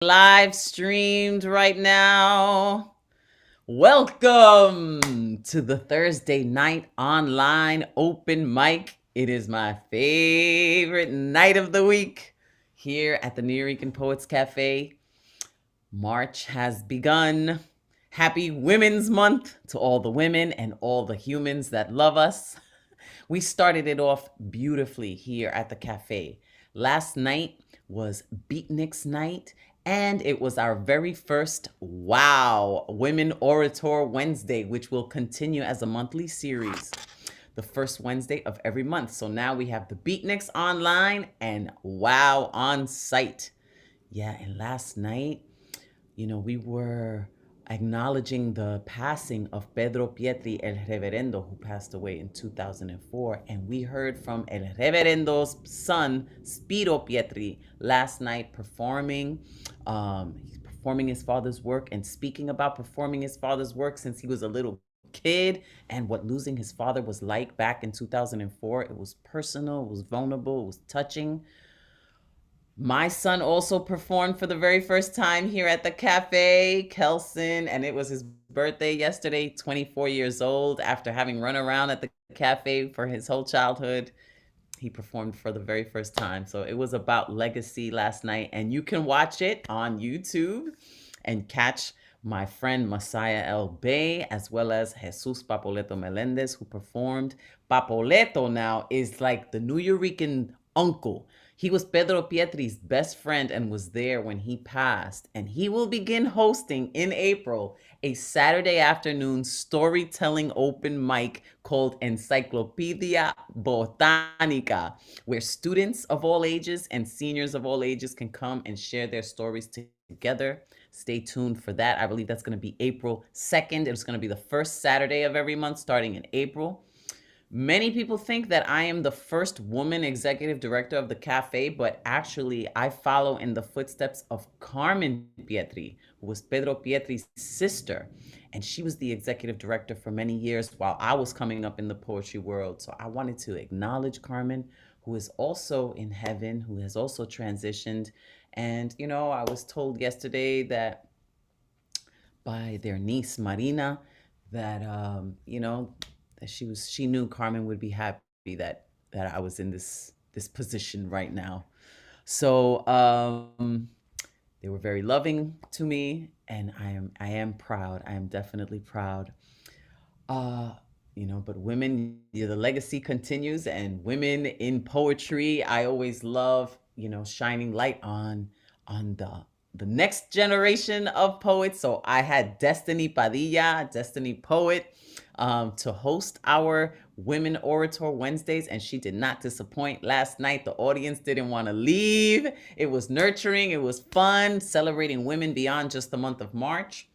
live streamed right now. Welcome to the Thursday night online open mic. It is my favorite night of the week here at the New York Poets Cafe. March has begun. Happy Women's Month to all the women and all the humans that love us. We started it off beautifully here at the cafe. Last night was Beatniks night, and it was our very first Wow Women Orator Wednesday, which will continue as a monthly series, the first Wednesday of every month. So now we have the Beatniks online and Wow on site. Yeah, and last night, we were acknowledging the passing of Pedro Pietri, El Reverendo, who passed away in 2004. And we heard from El Reverendo's son, Spiro Pietri, last night performing his father's work and speaking about performing his father's work since he was a little kid and what losing his father was like back in 2004. It was personal, it was vulnerable, it was touching. My son also performed for the very first time here at the cafe, Kelson, and it was his birthday yesterday, 24 years old. After having run around at the cafe for his whole childhood, he performed for the very first time. So it was about legacy last night, and you can watch it on YouTube and catch my friend Messiah El Bay, as well as Jesus Papoleto Melendez, who performed. Papoleto now is like the New Yorican uncle. He was Pedro Pietri's best friend and was there when he passed. And he will begin hosting in April a Saturday afternoon storytelling open mic called Encyclopedia Botanica, where students of all ages and seniors of all ages can come and share their stories together. Stay tuned for that. I believe that's going to be April 2nd. It's going to be the first Saturday of every month starting in April. Many people think that I am the first woman executive director of the cafe, but actually I follow in the footsteps of Carmen Pietri, who was Pedro Pietri's sister. And she was the executive director for many years while I was coming up in the poetry world. So I wanted to acknowledge Carmen, who is also in heaven, who has also transitioned. And, I was told yesterday that by their niece, Marina, that, that she knew Carmen would be happy that I was in this position right now. So they were very loving to me, and I am proud. I am definitely proud. But women, the legacy continues, and women in poetry, I always love, shining light on the next generation of poets. So I had Destiny Padilla, Destiny Poet, to host our Women Orator Wednesdays, and she did not disappoint. Last night, the audience didn't want to leave. It was nurturing, it was fun, celebrating women beyond just the month of March.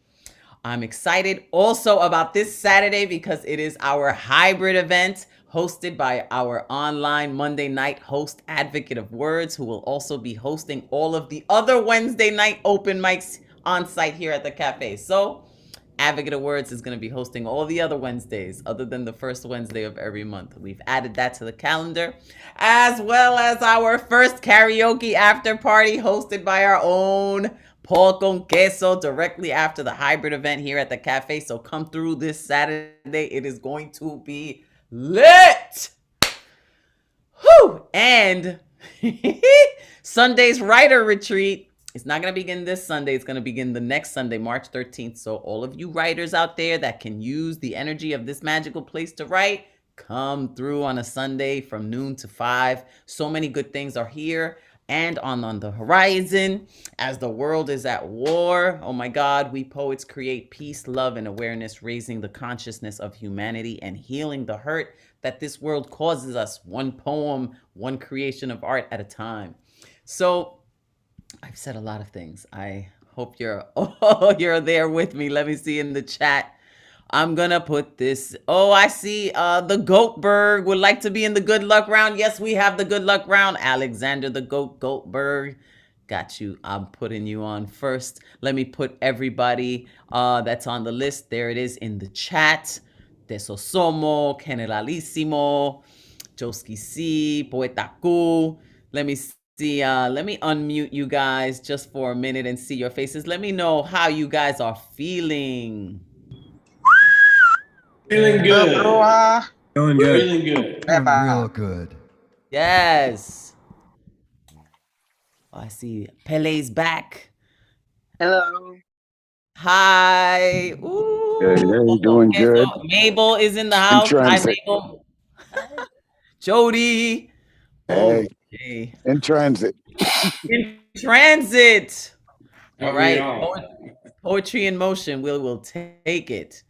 I'm excited also about this Saturday because it is our hybrid event hosted by our online Monday night host, Advocate of Words, who will also be hosting all of the other Wednesday night open mics on site here at the cafe. So Advocate of Words is going to be hosting all the other Wednesdays other than the first Wednesday of every month. We've added that to the calendar, as well as our first karaoke after party hosted by our own Paul Con Queso directly after the hybrid event here at the cafe. So come through this Saturday. It is going to be lit. Whew! And Sunday's writer retreat. It's not going to begin this Sunday. It's going to begin the next Sunday, March 13th. So all of you writers out there that can use the energy of this magical place to write, come through on a Sunday from noon to 5. So many good things are here and on the horizon as the world is at war. Oh my God, we poets create peace, love, and awareness, raising the consciousness of humanity and healing the hurt that this world causes us, one poem, one creation of art at a time. So I've said a lot of things. I hope you're there with me. Let me see in the chat. I'm gonna put this. Oh, I see. The Goatberg would like to be in the good luck round. Yes, we have the good luck round. Alexander the Goatberg. Got you. I'm putting you on first. Let me put everybody that's on the list. There it is in the chat. Tesosomo, Generalissimo, Joski C, Poeta Q. Let me see. Let me unmute you guys just for a minute and see your faces. Let me know how you guys are feeling. Feeling The good. Bruja. Feeling good. Feeling good. Feeling Eba. real good. Yes. Oh, I see Pele's back. Hello. Hi. Ooh. Hey, doing Okay, good. so Mabel is in the In house. Hi, transit. Mabel. Jody. Hey, Okay. in transit. In transit. All Aren't we right. all? Poetry in motion. We'll take it.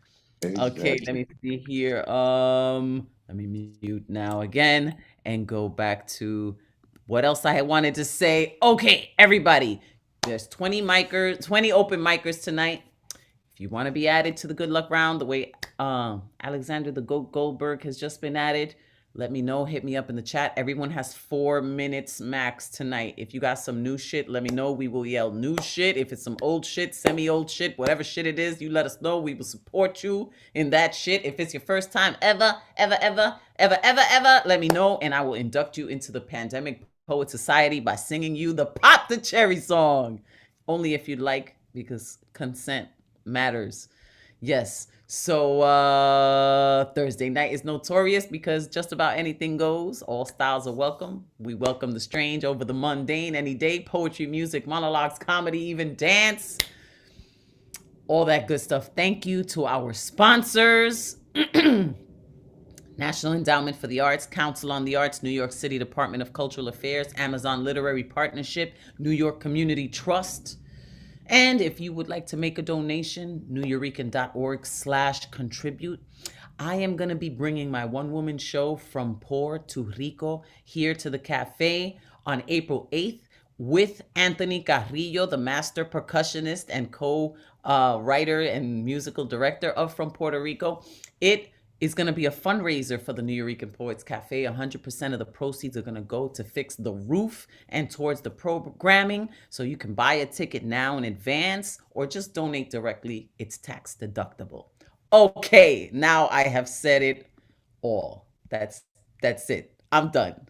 Okay, let Exactly. me see here. Let me mute now again and go back to what else I had wanted to say. Okay, everybody. There's 20 open micers tonight. If you want to be added to the good luck round, the way Alexander the Goat Goldberg has just been added, let me know. Hit me up in the chat. Everyone has 4 minutes max tonight. If you got some new shit, let me know. We will yell new shit. If it's some old shit, semi-old shit, whatever shit it is, you let us know. We will support you in that shit. If it's your first time ever, let me know, and I will induct you into the Pandemic Poet Society by singing you the Pop the Cherry song. Only if you'd like, because consent matters. Yes. So Thursday night is notorious because just about anything goes. All styles are welcome. We welcome the strange over the mundane any day. Poetry, music, monologues, comedy, even dance. All that good stuff. Thank you to our sponsors. National Endowment for the Arts, Council on the Arts, New York City Department of Cultural Affairs, Amazon Literary Partnership, New York Community Trust. And if you would like to make a donation, nuyorican.org/contribute. I am going to be bringing my one-woman show From Poor to Rico here to the cafe on April 8th with Anthony Carrillo, the master percussionist and co-writer and musical director of From Puerto Rico. It is going to be a fundraiser for the Nuyorican Poets Cafe. 100% of the proceeds are going to go to fix the roof and towards the programming. So you can buy a ticket now in advance or just donate directly. It's tax deductible. Okay, now I have said it all. That's it. I'm done.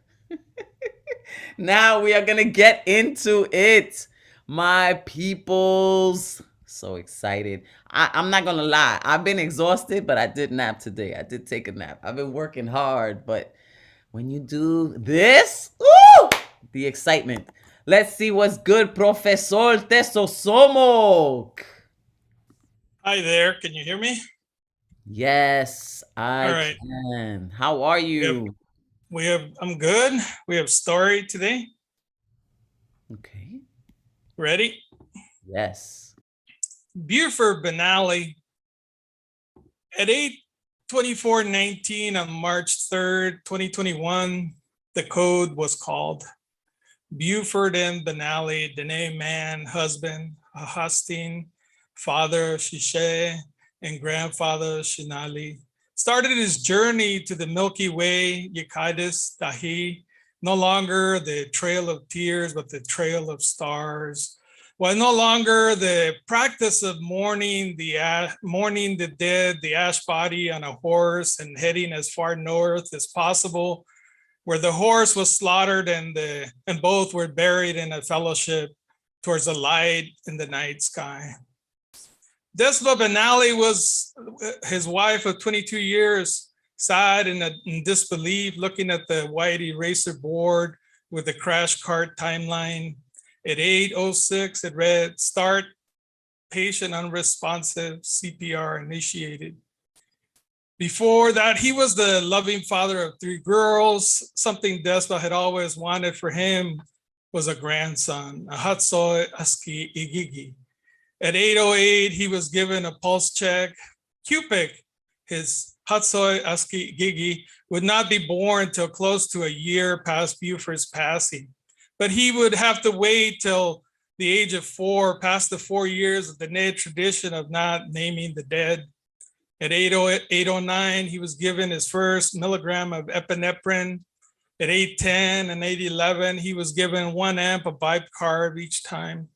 Now we are going to get into it. My peoples. So excited. I'm not going to lie. I've been exhausted, but I did nap today. I did take a nap. I've been working hard, but when you do this, woo, the excitement. Let's see what's good, Profesor Tesosomok. Hi there. Can you hear me? Yes, I All right. can. How are you? I'm good. We have story today. Okay. Ready? Yes. Buford Benally at 8/24/19 on March 3rd, 2021, the code was called. Buford M. Benally, Dene man, husband, Hastin, father, Shishe, and grandfather, Shinali, started his journey to the Milky Way, Yekidus, Dahi, no longer the trail of tears, but the trail of stars. While no longer the practice of mourning the dead, the ash body on a horse and heading as far north as possible, where the horse was slaughtered and both were buried in a fellowship towards the light in the night sky. Desma Benally was his wife of 22 years, sad and in disbelief, looking at the white eraser board with the crash cart timeline. At 8:06, it read, start, patient unresponsive, CPR initiated. Before that, he was the loving father of 3 girls. Something Desma had always wanted for him was a grandson, a Hatsoy Aski Igigi. At 8:08, he was given a pulse check. Cupid, his Hatsoy Aski Igigi, would not be born till close to a year past Buford's passing. But he would have to wait till the age of 4, past the 4 years of the Ned tradition of not naming the dead. At 8:09, he was given his first milligram of epinephrine. At 8:10 and 8:11, he was given 1 amp of bicarb each time.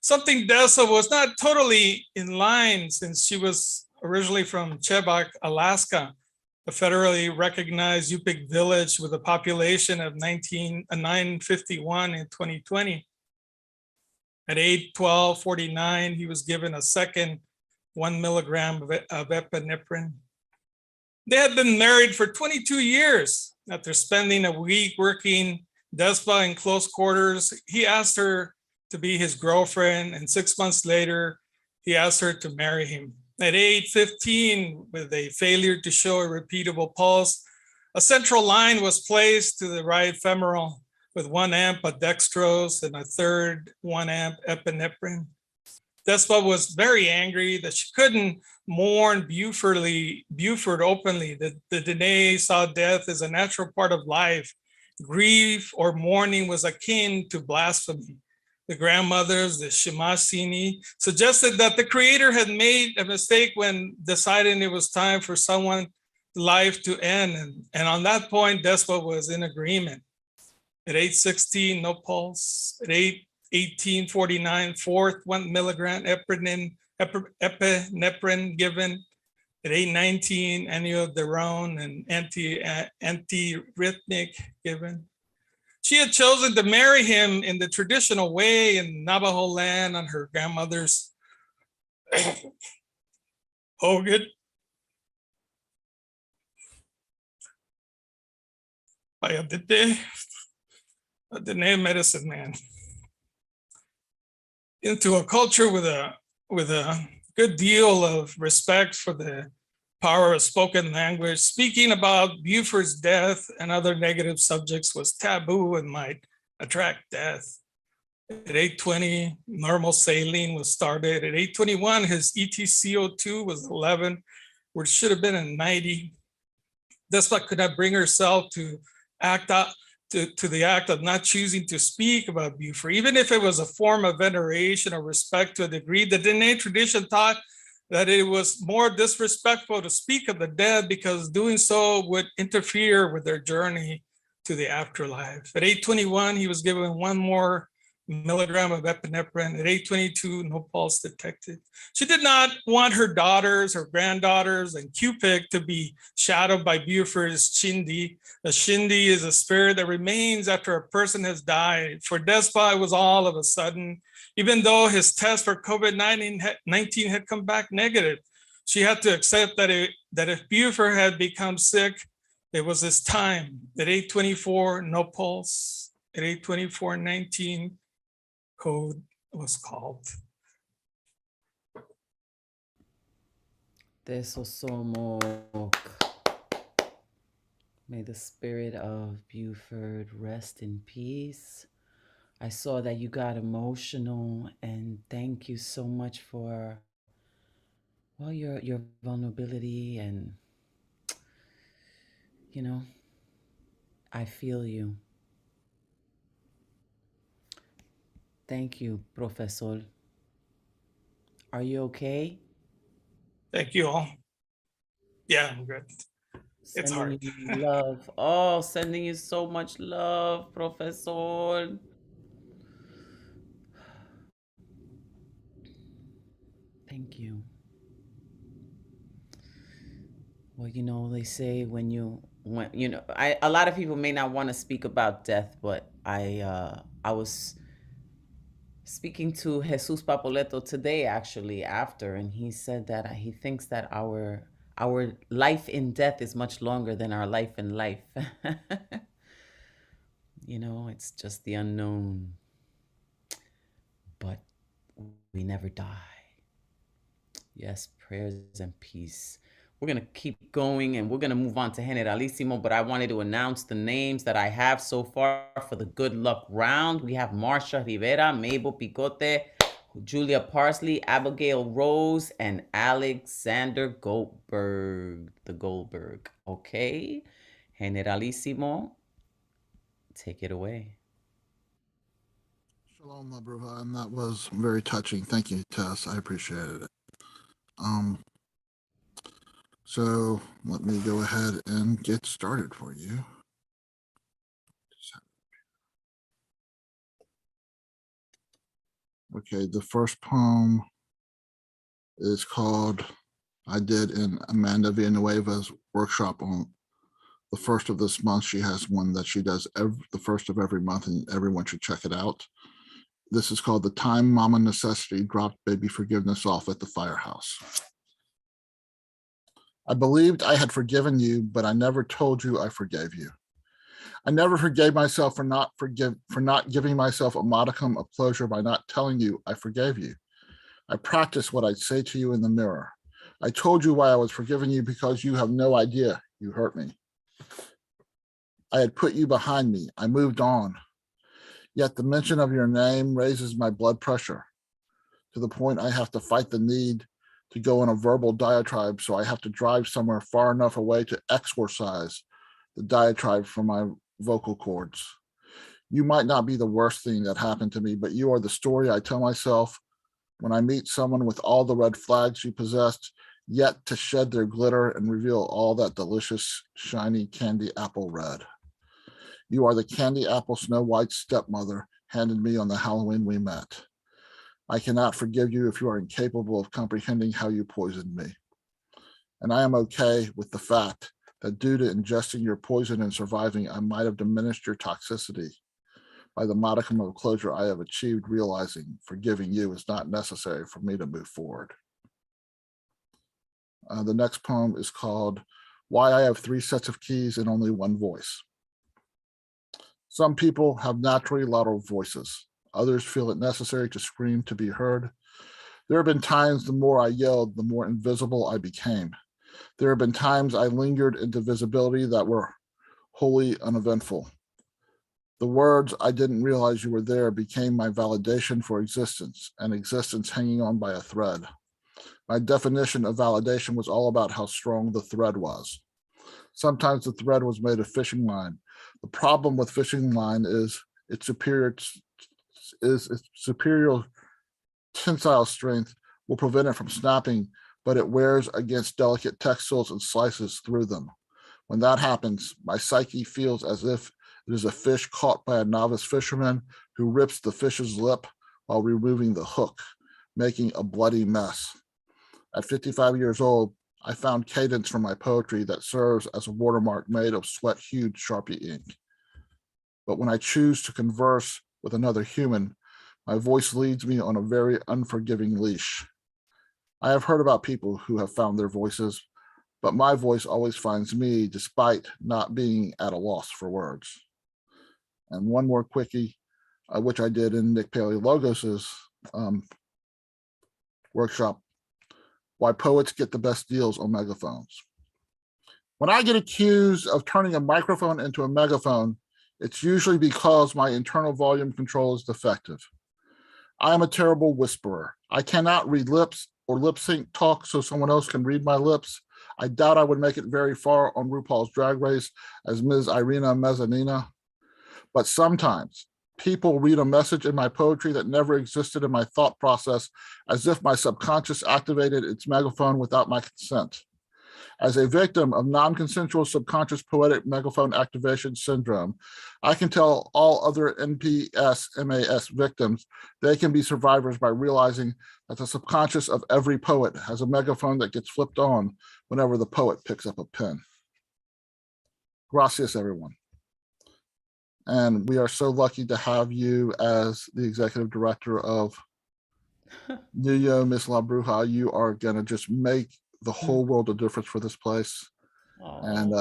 Something Dessa was not totally in line since she was originally from Chebok, Alaska, a federally recognized Yupik village with a population of 951 in 2020. At age 1249, he was given a second 1 milligram of epinephrine. They had been married for 22 years. After spending a week working Despa in close quarters, he asked her to be his girlfriend, and 6 months later, he asked her to marry him. At age 15, with a failure to show a repeatable pulse, a central line was placed to the right femoral with 1 amp of dextrose and a third 1 amp epinephrine. Despa was very angry that she couldn't mourn Buford openly. The Dene saw death as a natural part of life. Grief or mourning was akin to blasphemy. The grandmothers, the Shimasini, suggested that the creator had made a mistake when deciding it was time for someone's life to end. And on that point, Despa was in agreement. At age 16, no pulse. At 1849, fourth 1 milligram epinephrine given. At age 19, amiodarone and antiarrhythmic given. She had chosen to marry him in the traditional way in Navajo land on her grandmother's Hogan. The name medicine man. Into a culture with a good deal of respect for the power of spoken language. Speaking about Buford's death and other negative subjects was taboo and might attract death. At 8:20, normal saline was started. At 8:21, his ETCO2 was 11, which should have been a 90. Despa could not bring herself to act out to the act of not choosing to speak about Buford, even if it was a form of veneration or respect to a degree. The Dene tradition taught that it was more disrespectful to speak of the dead because doing so would interfere with their journey to the afterlife. At 8:21, he was given 1 more milligram of epinephrine. At 8:22, no pulse detected. She did not want her daughters, her granddaughters, and Cupid to be shadowed by Buford's Shindi. A Shindi is a spirit that remains after a person has died. For Despa, it was all of a sudden. Even though his test for COVID-19 had come back negative, she had to accept that if Buford had become sick, it was his time. At 8:24, no pulse. At 8:24:19, code was called. Tesosomok. May the spirit of Buford rest in peace. I saw that you got emotional, and thank you so much for, well, your vulnerability, and I feel you. Thank you, Professor. Are you okay? Thank you all. Yeah, I'm good. It's hard. Sending you love. Oh, sending you so much love, Professor. Thank you. Well, they say a lot of people may not want to speak about death, but I was speaking to Jesus Papoleto today, actually, after, and he said that he thinks that our life in death is much longer than our life in life. It's just the unknown. But we never die. Yes, prayers and peace. We're going to keep going, and we're going to move on to Generalissimo, but I wanted to announce the names that I have so far for the good luck round. We have Marsha Rivera, Mabel Picote, Julia Parsley, Abigail Rose, and Alexander Goldberg, the Goldberg. Okay, Generalissimo, take it away. Shalom, La Bruja, and that was very touching. Thank you, Tess. I appreciated it. So let me go ahead and get started for you. Okay, the first poem is called I did in Amanda Villanueva's workshop on the first of this month. She has one that she does the first of every month, and everyone should check it out. This is called The Time Mama Necessity Dropped Baby Forgiveness Off at the Firehouse. I believed I had forgiven you, but I never told you I forgave you. I never forgave myself for not giving myself a modicum of pleasure by not telling you I forgave you. I practiced what I'd say to you in the mirror. I told you why I was forgiving you because you have no idea you hurt me. I had put you behind me. I moved on. Yet the mention of your name raises my blood pressure to the point I have to fight the need to go on a verbal diatribe, so I have to drive somewhere far enough away to exorcise the diatribe from my vocal cords. You might not be the worst thing that happened to me, but you are the story I tell myself when I meet someone with all the red flags you possessed, yet to shed their glitter and reveal all that delicious, shiny candy apple red. You are the candy apple Snow White's stepmother handed me on the Halloween we met. I cannot forgive you if you are incapable of comprehending how you poisoned me. And I am okay with the fact that due to ingesting your poison and surviving, I might have diminished your toxicity by the modicum of closure I have achieved, realizing forgiving you is not necessary for me to move forward. The next poem is called Why I Have Three Sets of Keys and Only One Voice. Some people have naturally louder voices. Others feel it necessary to scream to be heard. There have been times the more I yelled, the more invisible I became. There have been times I lingered into visibility that were wholly uneventful. The words "I didn't realize you were there" became my validation for existence, and existence hanging on by a thread. My definition of validation was all about how strong the thread was. Sometimes the thread was made of fishing line. The problem with fishing line is its superior tensile strength will prevent it from snapping, but it wears against delicate textiles and slices through them. When that happens, my psyche feels as if it is a fish caught by a novice fisherman who rips the fish's lip while removing the hook, making a bloody mess. At 55 years old, I found cadence from my poetry that serves as a watermark made of sweat-hued Sharpie ink. But when I choose to converse with another human, my voice leads me on a very unforgiving leash. I have heard about people who have found their voices, but my voice always finds me despite not being at a loss for words. And one more quickie, which I did in Nick Paleologos's workshop, Why Poets Get the Best Deals on Megaphones. When I get accused of turning a microphone into a megaphone, it's usually because my internal volume control is defective. I am a terrible whisperer. I cannot read lips or lip sync talk so someone else can read my lips. I doubt I would make it very far on RuPaul's Drag Race as Ms. Irina Mezzanina. But sometimes people read a message in my poetry that never existed in my thought process, as if my subconscious activated its megaphone without my consent. As a victim of non-consensual subconscious poetic megaphone activation syndrome, I can tell all other NPS-MAS victims they can be survivors by realizing that the subconscious of every poet has a megaphone that gets flipped on whenever the poet picks up a pen. Gracias, everyone. And we are so lucky to have you as the executive director of Nuyo Miss La Bruja. You are gonna just make the whole world a difference for this place. And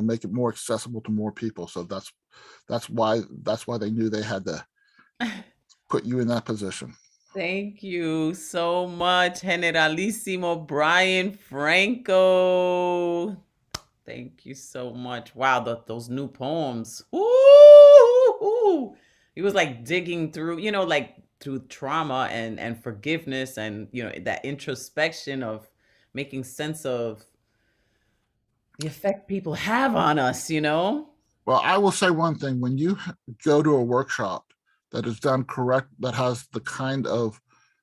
make it more accessible to more people. So that's why they knew they had to put you in that position. Thank you so much, Generalissimo Brian Franco. Thank you so much. Wow, those new poems. Ooh, he was like digging through, like through trauma and forgiveness and, that introspection of making sense of the effect people have on us, Well, I will say one thing. When you go to a workshop that is done correct, that has the kind of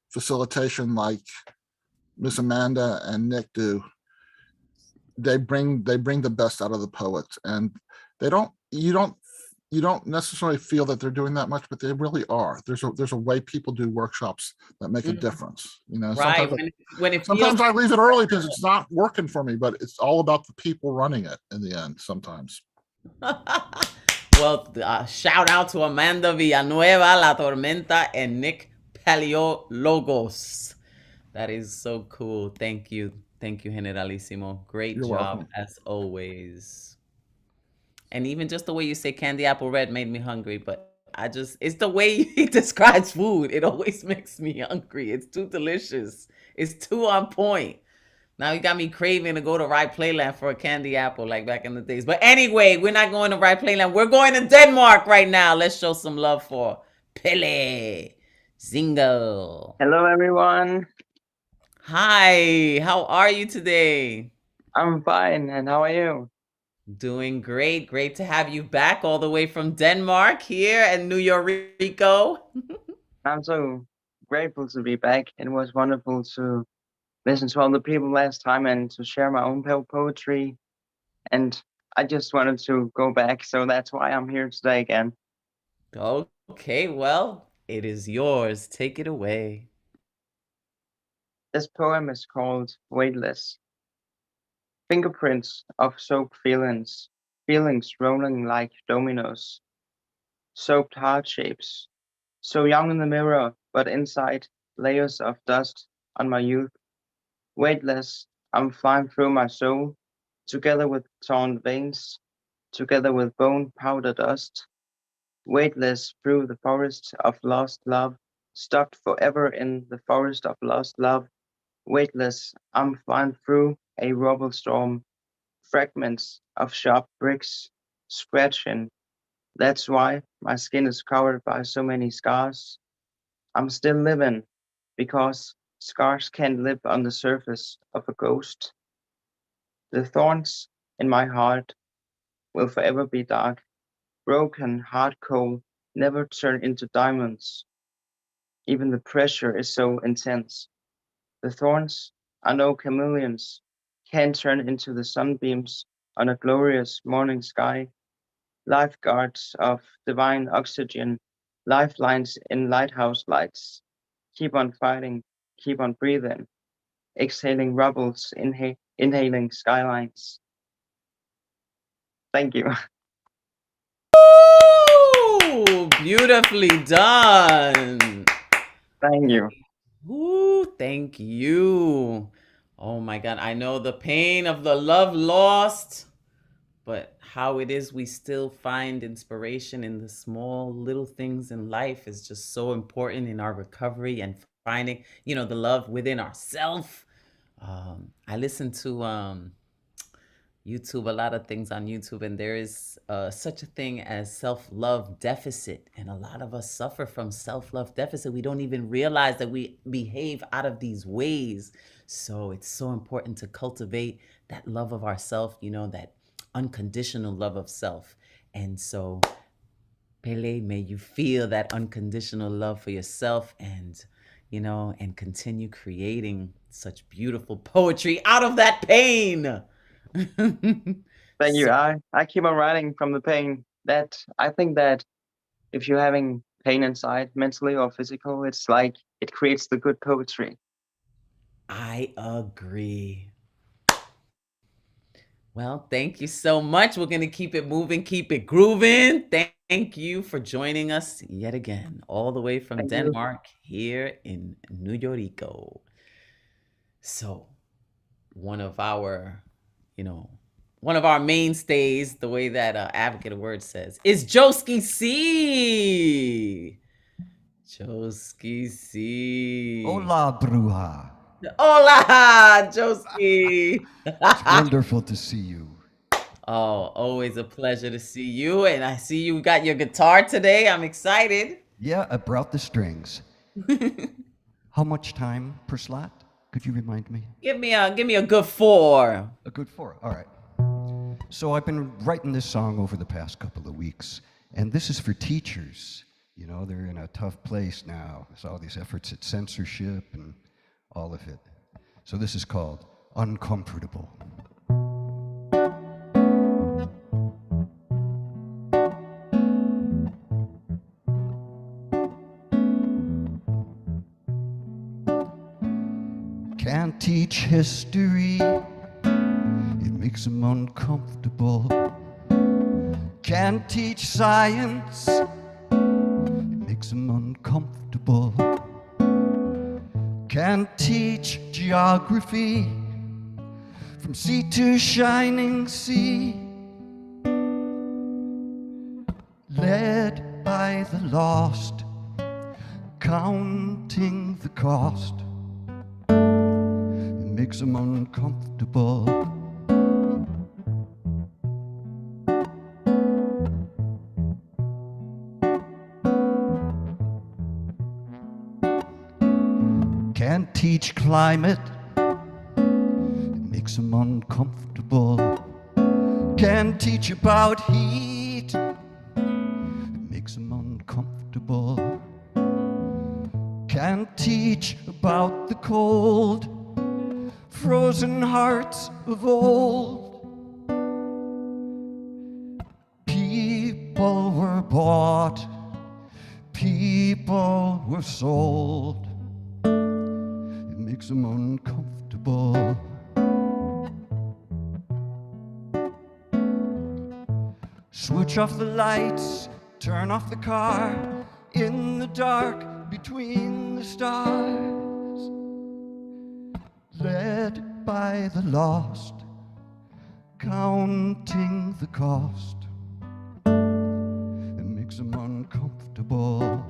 facilitation like Miss Amanda and Nick do, they bring the best out of the poets, and you you don't necessarily feel that they're doing that much, but they really are. There's a way people do workshops that make a difference. Right. When it feels sometimes I leave it early because it's not working for me, but it's all about the people running it in the end sometimes. well, shout out to Amanda Villanueva, La Tormenta, and Nick Paleologos. That is so cool. Thank you. Thank you, Generalissimo. Great You're job welcome. as always. And even just the way you say candy apple red made me hungry, but it's the way he describes food. It always makes me hungry. It's too delicious. It's too on point. Now you got me craving to go to Rye Playland for a candy apple like back in the days. But anyway, we're not going to Rye Playland. We're going to Denmark right now. Let's show some love for Pelle Zingle. Hello, everyone. Hi, how are you today? I'm fine, and how are you? Doing great. Great to have you back all the way from Denmark here in New York. I'm so grateful to be back. It was wonderful to listen to all the people last time and to share my own poetry. And I just wanted to go back, so that's why I'm here today again. Okay, well, it is yours. Take it away. This poem is called Weightless. Fingerprints of soaked feelings rolling like dominoes, soaked heart shapes, so young in the mirror, but inside layers of dust on my youth. Weightless, I'm flying through my soul, together with torn veins, together with bone powder dust. Weightless through the forest of lost love, stuck forever in the forest of lost love. Weightless, I'm flying through a rubble storm, fragments of sharp bricks, scratching. That's why my skin is covered by so many scars. I'm still living because scars can't live on the surface of a ghost. The thorns in my heart will forever be dark, broken, hard coal, never turn into diamonds. Even the pressure is so intense. The thorns are no chameleons, can't turn into the sunbeams on a glorious morning sky. Lifeguards of divine oxygen, lifelines in lighthouse lights. Keep on fighting, keep on breathing, exhaling rubbles, inhaling skylines. Thank you. Ooh, beautifully done. Thank you. Ooh, thank you. Oh my God, I know the pain of the love lost, but how it is we still find inspiration in the small little things in life is just so important in our recovery and finding, the love within ourselves. I listen to YouTube, a lot of things on YouTube, and there is such a thing as self-love deficit. And a lot of us suffer from self-love deficit. We don't even realize that we behave out of these ways. So it's so important to cultivate that love of ourself, that unconditional love of self. And so, Pele, may you feel that unconditional love for yourself and continue creating such beautiful poetry out of that pain. Thank you. I keep on writing from the pain. That I think that if you're having pain inside, mentally or physical, it's like it creates the good poetry. I agree. Well, thank you so much. We're going to keep it moving, keep it grooving. Thank you for joining us yet again, all the way from Denmark here in New York. So, one of our mainstays, the way that Advocate of Words says, is Joski C. Joski C. Hola, Bruja. Hola, Joski. It's wonderful to see you. Oh, always a pleasure to see you. And I see you got your guitar today. I'm excited. Yeah, I brought the strings. How much time per slot? Could you remind me? Give me a good 4. A good 4. All right. So I've been writing this song over the past couple of weeks, and this is for teachers. They're in a tough place now. There's all these efforts at censorship and all of it. So this is called Uncomfortable. Can't teach history, it makes them uncomfortable. Can't teach science, it makes them uncomfortable. Can't teach geography, from sea to shining sea. Led by the lost, counting the cost, it makes them uncomfortable. Can't teach climate, it makes them uncomfortable. Can't teach about heat, it makes them uncomfortable. Can't teach about the cold, frozen hearts of old. People were bought, people were sold. It makes them uncomfortable. Switch off the lights, turn off the car, in the dark between the stars. Led by the lost, counting the cost, it makes them uncomfortable.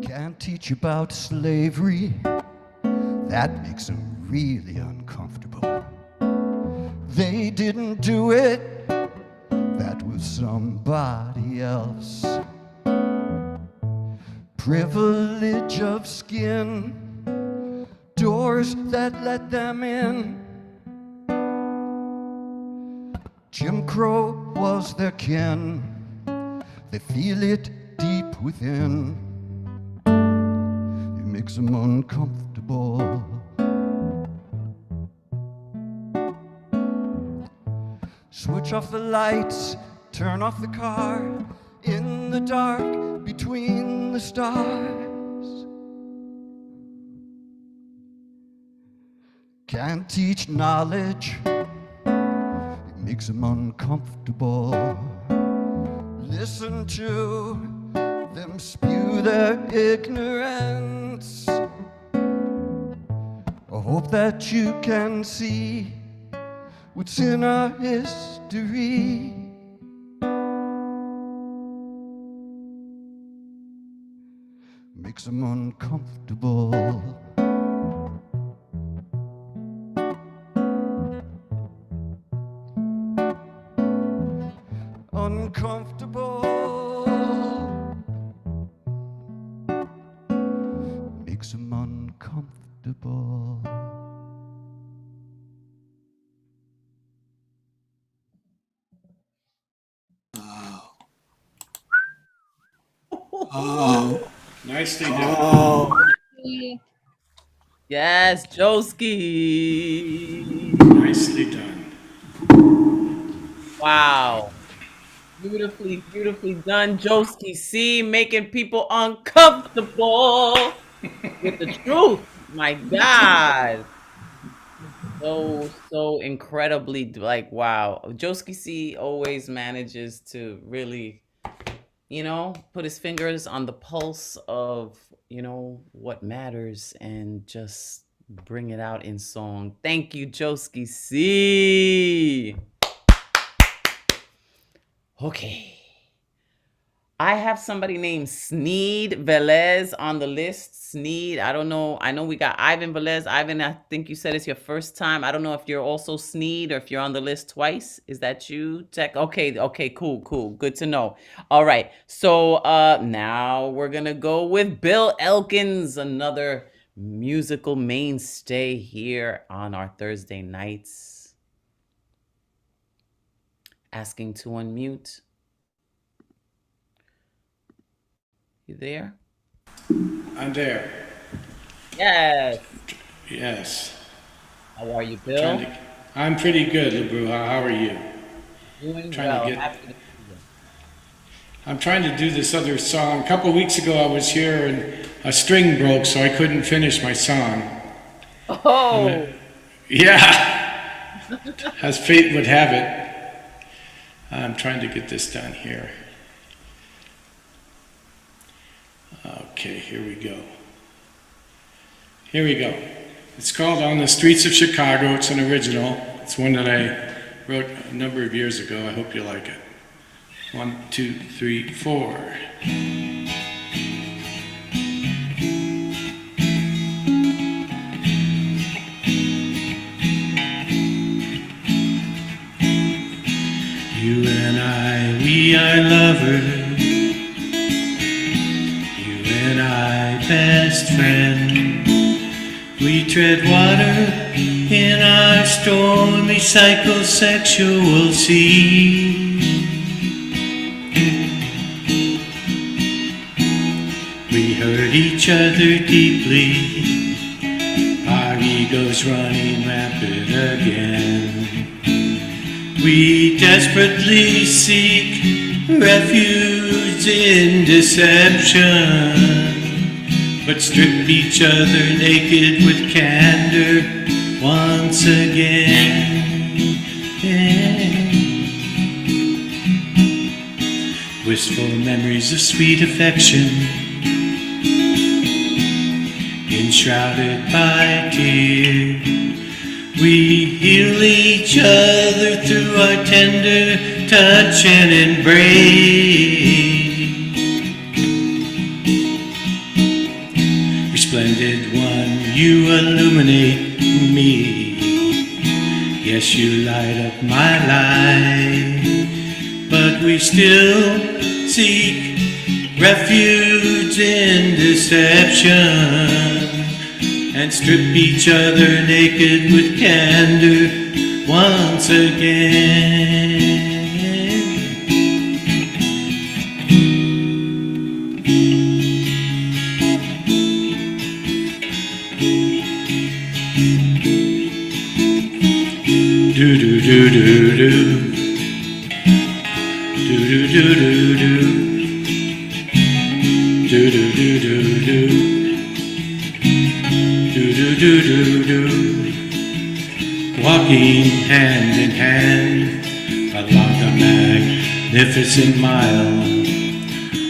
Can't teach about slavery, that makes them really uncomfortable. They didn't do it, that was somebody else. Privilege of skin, doors that let them in. Jim Crow was their kin, they feel it deep within. It makes them uncomfortable. Switch off the lights, turn off the car, in the dark between the stars. Can't teach knowledge, it makes them uncomfortable. Listen to them spew their ignorance. I hope that you can see what's in our history. Makes them uncomfortable. Uncomfortable. Makes them uncomfortable. Oh, nicely done. Yes, Joski. Nicely done. Wow. Beautifully, beautifully done, Joski C, making people uncomfortable with the truth. My God. So incredibly, like, wow. Joski C always manages to really, put his fingers on the pulse of, what matters and just bring it out in song. Thank you, Joski C. Okay. I have somebody named Sneed Velez on the list. Sneed, I don't know. I know we got Ivan Velez. Ivan, I think you said it's your first time. I don't know if you're also Sneed or if you're on the list twice. Is that you, Tech? Okay, cool. Good to know. All right. So now we're going to go with Bill Elkins, another musical mainstay here on our Thursday nights. Asking to unmute. You there? I'm there. Yes. Yes. How are you, Bill? I'm pretty good, Bruja. How are you? Doing Trying well. to get. Happy to see you. I'm trying to do this other song. A couple weeks ago, I was here and a string broke, so I couldn't finish my song. Oh, Yeah, as fate would have it. I'm trying to get this done here. Okay, here we go. Here we go. It's called On the Streets of Chicago. It's an original. It's one that I wrote a number of years ago. I hope you like it. 1, 2, 3, 4. You and I, we are lovers. You and I, best friend. We tread water in our stormy psychosexual sea. We hurt each other deeply. Our egos running rampant again. We desperately seek refuge in deception, but strip each other naked with candor once again. Wistful memories of sweet affection, enshrouded by tears. We heal each other through our tender touch and embrace. Resplendent one, you illuminate me. Yes, you light up my life. But we still seek refuge in deception and strip each other naked with candor once again. Do do do do do. Do do do do do. Do do do do do. Do-do-do-do-do. Walking hand in hand along the magnificent mile,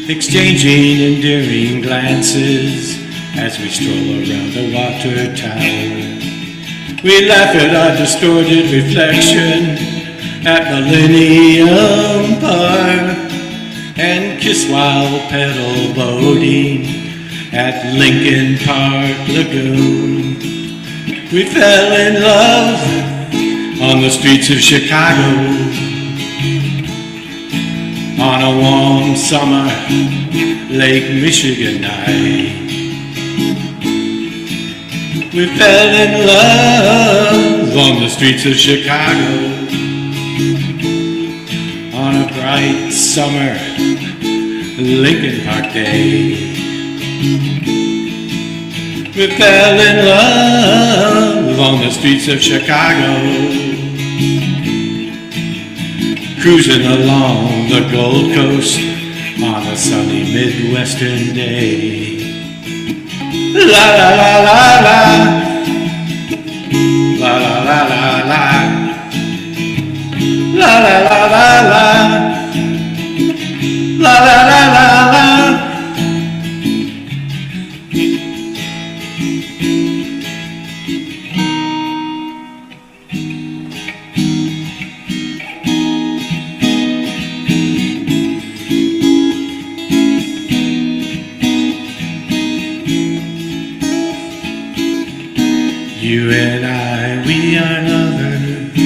exchanging endearing glances as we stroll around the water tower. We laugh at our distorted reflection at Millennium Park and kiss while pedal boating at Lincoln Park Lagoon. We fell in love on the streets of Chicago on a warm summer Lake Michigan night. We fell in love on the streets of Chicago on a bright summer Lincoln Park day. We fell in love on the streets of Chicago, cruising along the Gold Coast on a sunny Midwestern day. La la la la la, la la la la la, la la la la la, la la la la la. You and I, we are lovers.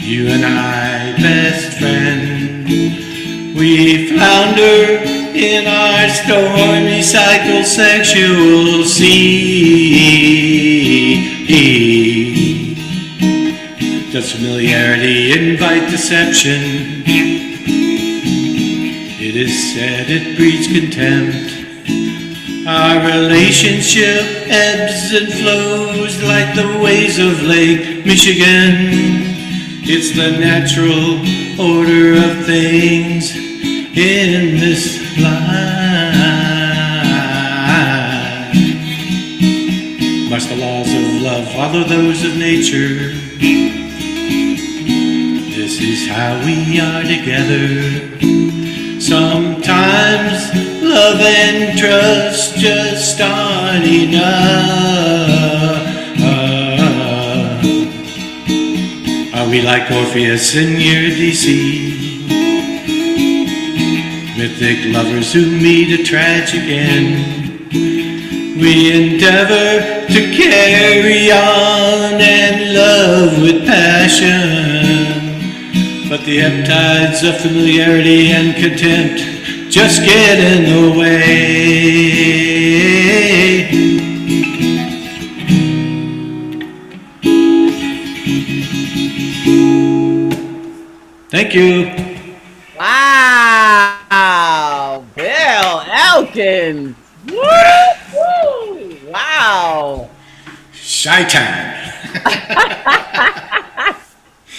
You and I, best friend. We flounder in our stormy psychosexual sea. Does familiarity invite deception? It is said it breeds contempt. Our relationship ebbs and flows like the waves of Lake Michigan. It's the natural order of things in this life. Must the laws of love follow those of nature? This is how we are together. Sometimes love and trust just aren't enough. Are we like Orpheus and Eurydice, mythic lovers who meet a tragic end? We endeavor to carry on and love with passion, but the ebb tides of familiarity and contempt just get in the way. Thank you. Wow, Bill Elkins. Woo! Wow. Chi-Town.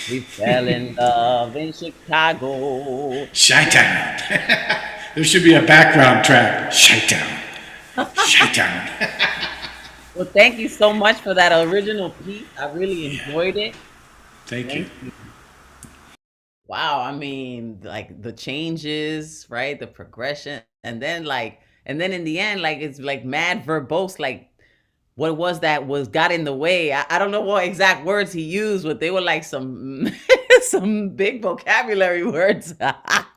We fell in love in Chicago. Chi-Town. There should be a background track. Chi-Town. Chi-Town. Well, thank you so much for that original piece. I really enjoyed it. Thank you. Wow, I mean, like the changes, right? The progression, and then in the end, like it's like mad verbose, like what it was that got in the way. I don't know what exact words he used, but they were like some some big vocabulary words. That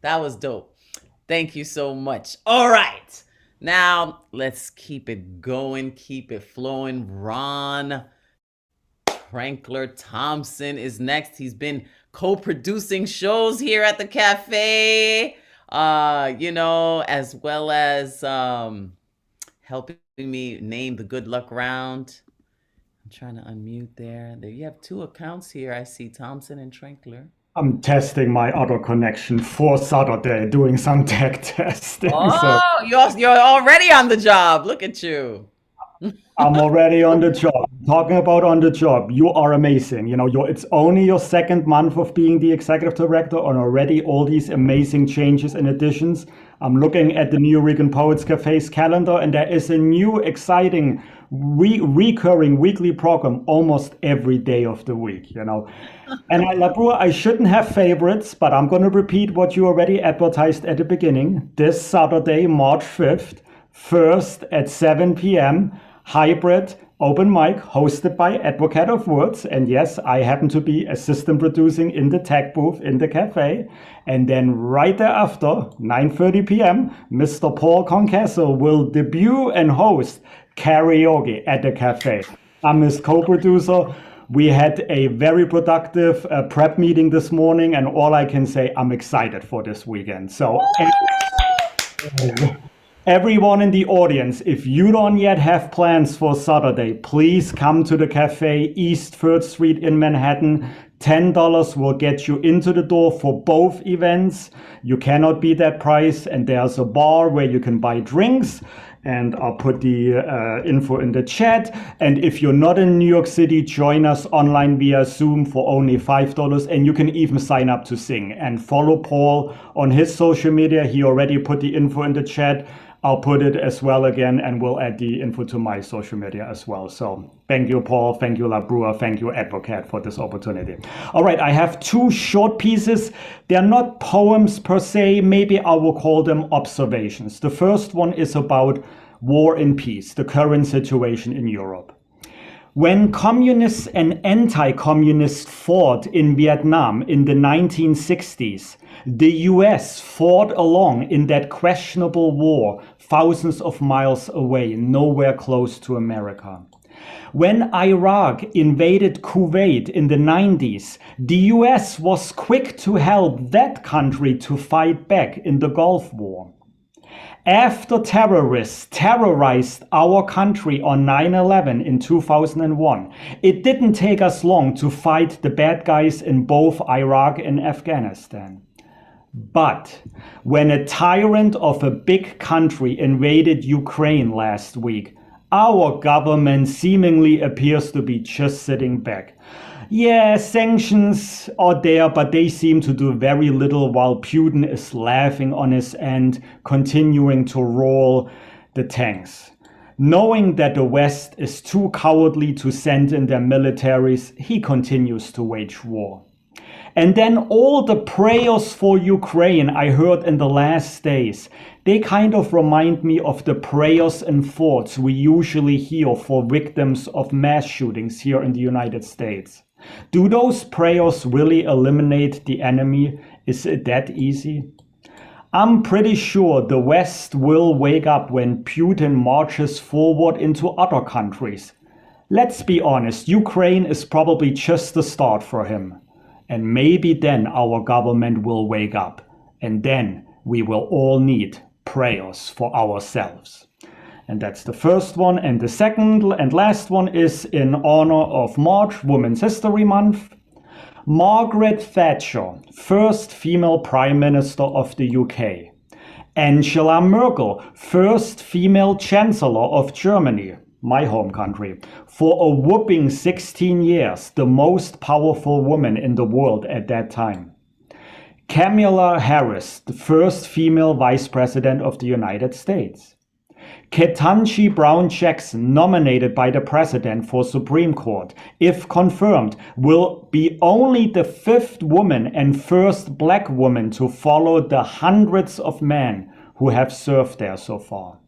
was dope. Thank you so much. All right, now let's keep it going, keep it flowing. Ron Frankler Thompson is next. He's been co-producing shows here at the cafe, as well as helping me name the Good Luck Round. I'm trying to unmute there. There you have two accounts here. I see Thompson and Frankler. I'm testing my other connection for Saturday, doing some tech testing. Oh, you're already on the job. Look at you. I'm already on the job. Talking about on the job, you are amazing. It's only your second month of being the executive director, and already all these amazing changes and additions. I'm looking at the New Rican Poets Cafe's calendar, and there is a new, exciting, recurring weekly program almost every day of the week. And La Bruja, I shouldn't have favorites, but I'm going to repeat what you already advertised at the beginning. This Saturday, March 5th, first at 7 p.m., hybrid open mic hosted by Advocate of Words. And yes, I happen to be assistant producing in the tech booth in the cafe. And then right thereafter, 9:30 p.m., Mr. Paul Concasso will debut and host karaoke at the cafe. I'm his co-producer. We had a very productive prep meeting this morning, and all I can say, I'm excited for this weekend. So everyone in the audience, if you don't yet have plans for Saturday, please come to the cafe, East 3rd Street in Manhattan. $10 will get you into the door for both events. You cannot beat that price. And there's a bar where you can buy drinks. And I'll put the info in the chat. And if you're not in New York City, join us online via Zoom for only $5. And you can even sign up to sing. And follow Paul on his social media. He already put the info in the chat. I'll put it as well again, and we'll add the info to my social media as well. So thank you, Paul. Thank you, La Bruja. Thank you, Advocate, for this opportunity. All right, I have two short pieces. They're not poems per se. Maybe I will call them observations. The first one is about war and peace, the current situation in Europe. When communists and anti-communists fought in Vietnam in the 1960s, the US fought along in that questionable war thousands of miles away, nowhere close to America. When Iraq invaded Kuwait in the 90s, the US was quick to help that country to fight back in the Gulf War. After terrorists terrorized our country on 9/11 in 2001, it didn't take us long to fight the bad guys in both Iraq and Afghanistan. But when a tyrant of a big country invaded Ukraine last week, our government seemingly appears to be just sitting back. Yeah, sanctions are there, but they seem to do very little while Putin is laughing on his end, continuing to roll the tanks. Knowing that the West is too cowardly to send in their militaries, he continues to wage war. And then all the prayers for Ukraine I heard in the last days, they kind of remind me of the prayers and thoughts we usually hear for victims of mass shootings here in the United States. Do those prayers really eliminate the enemy? Is it that easy? I'm pretty sure the West will wake up when Putin marches forward into other countries. Let's be honest, Ukraine is probably just the start for him. And maybe then our government will wake up. And then we will all need prayers for ourselves. And that's the first one. And the second and last one is in honor of March, Women's History Month. Margaret Thatcher, first female Prime Minister of the UK. Angela Merkel, first female Chancellor of Germany, my home country, for a whopping 16 years, the most powerful woman in the world at that time. Kamala Harris, the first female Vice President of the United States. Ketanji Brown Jackson, nominated by the President for Supreme Court, if confirmed, will be only the 5th woman and first black woman to follow the hundreds of men who have served there so far.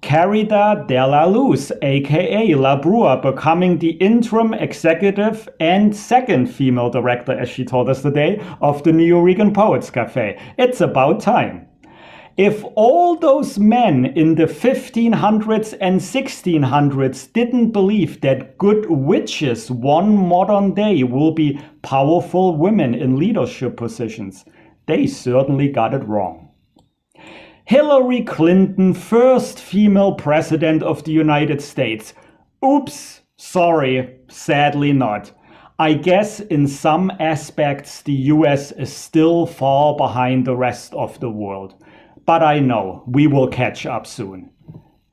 Caridad De La Luz, aka La Bruja, becoming the interim executive and second female director, as she told us today, of the New Rican Poets Cafe. It's about time. If all those men in the 1500s and 1600s didn't believe that good witches one modern day will be powerful women in leadership positions, they certainly got it wrong. Hillary Clinton, first female president of the United States. Oops, sorry, sadly not. I guess in some aspects the US is still far behind the rest of the world. But I know we will catch up soon.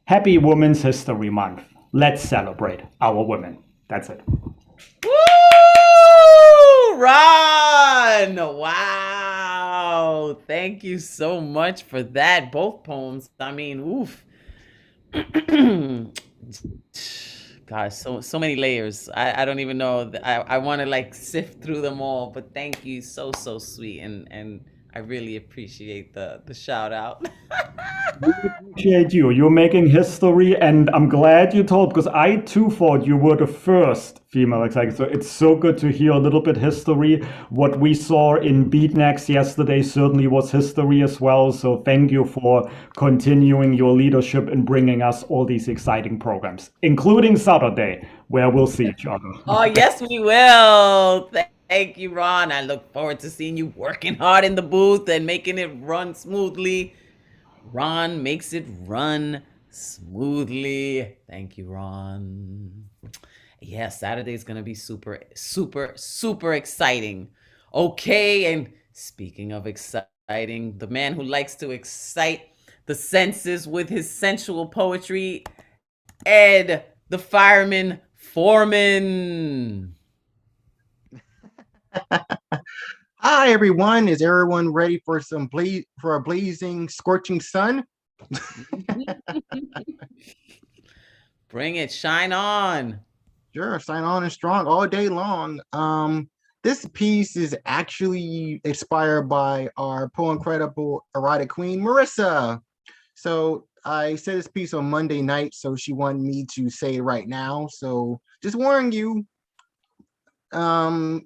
Happy Women's History Month. Let's celebrate our women. That's it. Woo! Ron! Wow. Thank you so much for that. Both poems. I mean, oof. Gosh, so many layers. I don't even know. I want to like sift through them all, but thank you. So sweet. And I really appreciate the shout out. We appreciate you. You're making history, and I'm glad you told, because I too thought you were the first female executive. So it's so good to hear a little bit history. What we saw in Beatniks yesterday certainly was history as well. So thank you for continuing your leadership and bringing us all these exciting programs, including Saturday, where we'll see each other. Oh, yes, we will. Thank you, Ron. I look forward to seeing you working hard in the booth and making it run smoothly. Ron makes it run smoothly. Thank you, Ron. Yeah, Saturday's going to be super exciting. Okay, and speaking of exciting, the man who likes to excite the senses with his sensual poetry, Ed, the fireman foreman. Hi everyone, is everyone ready for a blazing, scorching sun? Bring it, shine on. Sure, shine on and strong all day long. This piece is actually inspired by our incredible erotic queen, Marissa. So I said this piece on Monday night, so she wanted me to say it right now. So just warning you,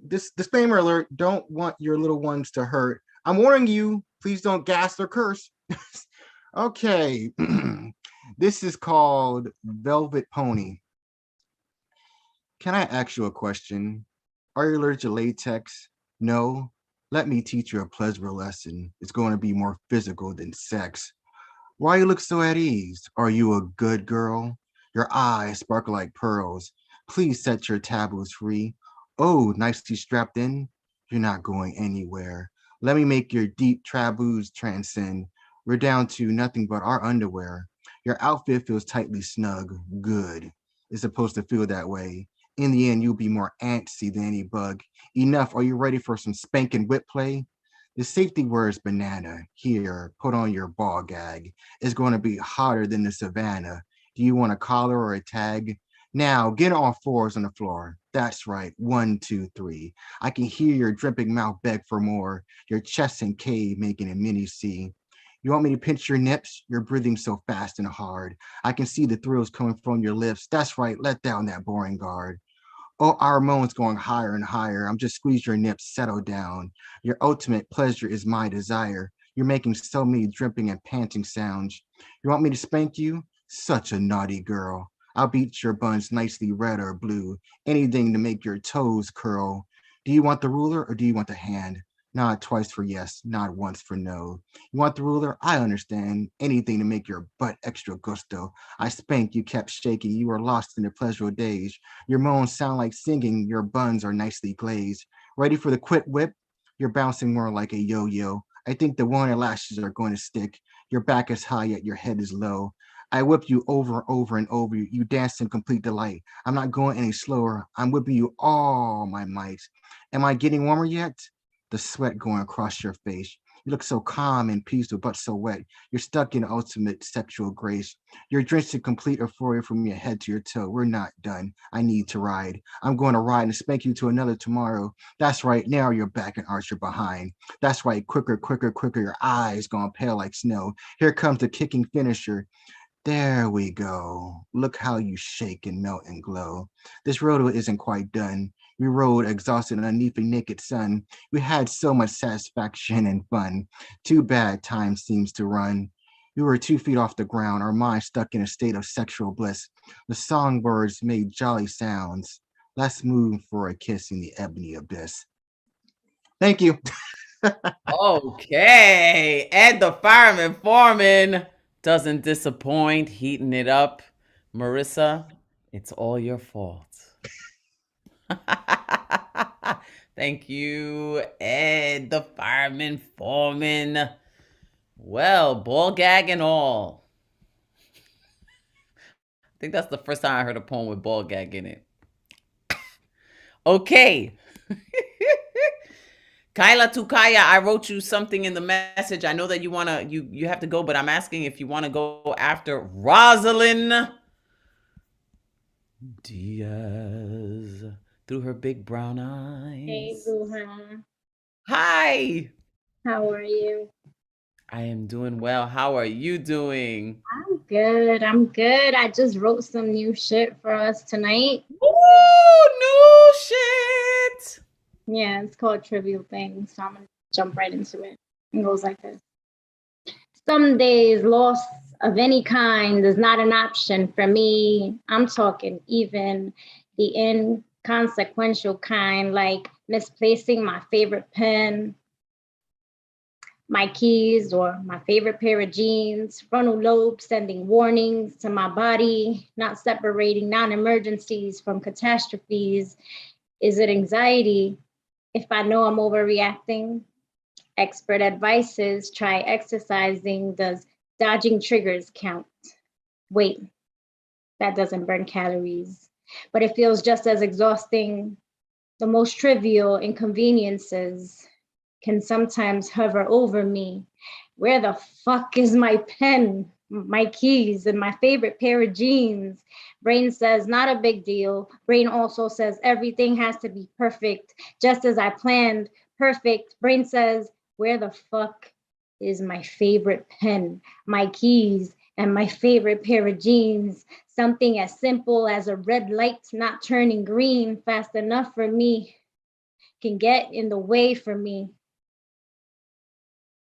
this disclaimer alert, don't want your little ones to hurt. I'm warning you, please don't gas or curse. Okay, this is called Velvet Pony. Can I ask you a question? Are you allergic to latex? No? Let me teach you a pleasure lesson. It's going to be more physical than sex. Why you look so at ease? Are you a good girl? Your eyes sparkle like pearls. Please set your taboos free. Oh, nicely strapped in. You're not going anywhere. Let me make your deep taboos transcend. We're down to nothing but our underwear. Your outfit feels tightly snug. Good. It's supposed to feel that way. In the end, you'll be more antsy than any bug. Enough. Are you ready for some spank and whip play? The safety word is banana. Here, put on your ball gag. It's going to be hotter than the savannah. Do you want a collar or a tag? Now, get on all fours on the floor. That's right. 1, 2, 3. I can hear your dripping mouth beg for more. Your chest and cave making a mini C. You want me to pinch your nips? You're breathing so fast and hard. I can see the thrills coming from your lips. That's right. Let down that boring guard. Oh, our moan's going higher and higher. I'm just squeeze your nips, settle down. Your ultimate pleasure is my desire. You're making so many dripping and panting sounds. You want me to spank you? Such a naughty girl. I'll beat your buns nicely red or blue. Anything to make your toes curl. Do you want the ruler or do you want the hand? Nod twice for yes, nod once for no. You want the ruler? I understand. Anything to make your butt extra gusto. I spank, you kept shaking. You were lost in the pleasurable days. Your moans sound like singing. Your buns are nicely glazed. Ready for the quick whip? You're bouncing more like a yo-yo. I think the one eyelashes are going to stick. Your back is high, yet your head is low. I whip you over, over, and over. You dance in complete delight. I'm not going any slower. I'm whipping you all my might. Am I getting warmer yet? The sweat going across your face. You look so calm and peaceful, but so wet. You're stuck in ultimate sexual grace. You're drenched in complete euphoria from your head to your toe. We're not done. I need to ride. I'm going to ride and spank you to another tomorrow. That's right. Narrow your back and arch your behind. That's right. Quicker, quicker, quicker. Your eyes going pale like snow. Here comes the kicking finisher. There we go. Look how you shake and melt and glow. This rodeo isn't quite done. We rode exhausted underneath the naked sun. We had so much satisfaction and fun. Too bad time seems to run. We were 2 feet off the ground, our minds stuck in a state of sexual bliss. The songbirds made jolly sounds. Let's move for a kiss in the ebony abyss. Thank you. Okay. Ed the fireman foreman doesn't disappoint, heating it up. Marissa, it's all your fault. Thank you, Ed the fireman foreman. Well, ball gag and all. I think that's the first time I heard a poem with ball gag in it. Okay. Kyla Tukaya, I wrote you something in the message. I know that you have to go, but I'm asking if you want to go after Rosalind Diaz through her big brown eyes. Hey, Bruja. Hi. How are you? I am doing well. How are you doing? I'm good. I just wrote some new shit for us tonight. Ooh, new shit. Yeah, it's called Trivial Things. So I'm going to jump right into it. It goes like this. Some days loss of any kind is not an option for me. I'm talking even the inconsequential kind, like misplacing my favorite pen, my keys, or my favorite pair of jeans, frontal lobe sending warnings to my body, not separating non-emergencies from catastrophes. Is it anxiety if I know I'm overreacting? Expert advice is try exercising. Does dodging triggers count? Wait, that doesn't burn calories, but it feels just as exhausting. The most trivial inconveniences can sometimes hover over me. Where the fuck is my pen, my keys, and my favorite pair of jeans? Brain says, not a big deal. Brain also says everything has to be perfect, just as I planned. Perfect. Brain says, where the fuck is my favorite pen, my keys, and my favorite pair of jeans? Something as simple as a red light not turning green fast enough for me can get in the way for me.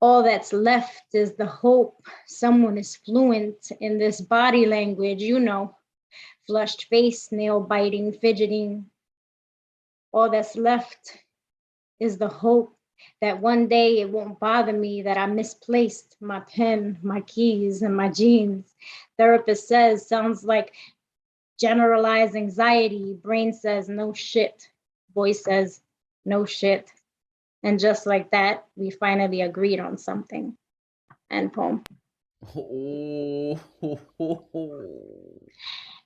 All that's left is the hope someone is fluent in this body language, you know, flushed face, nail biting, fidgeting. All that's left is the hope that one day it won't bother me that I misplaced my pen, my keys, and my jeans. Therapist says, sounds like generalized anxiety. Brain says, no shit. Voice says, no shit. And just like that, we finally agreed on something. End poem. Oh.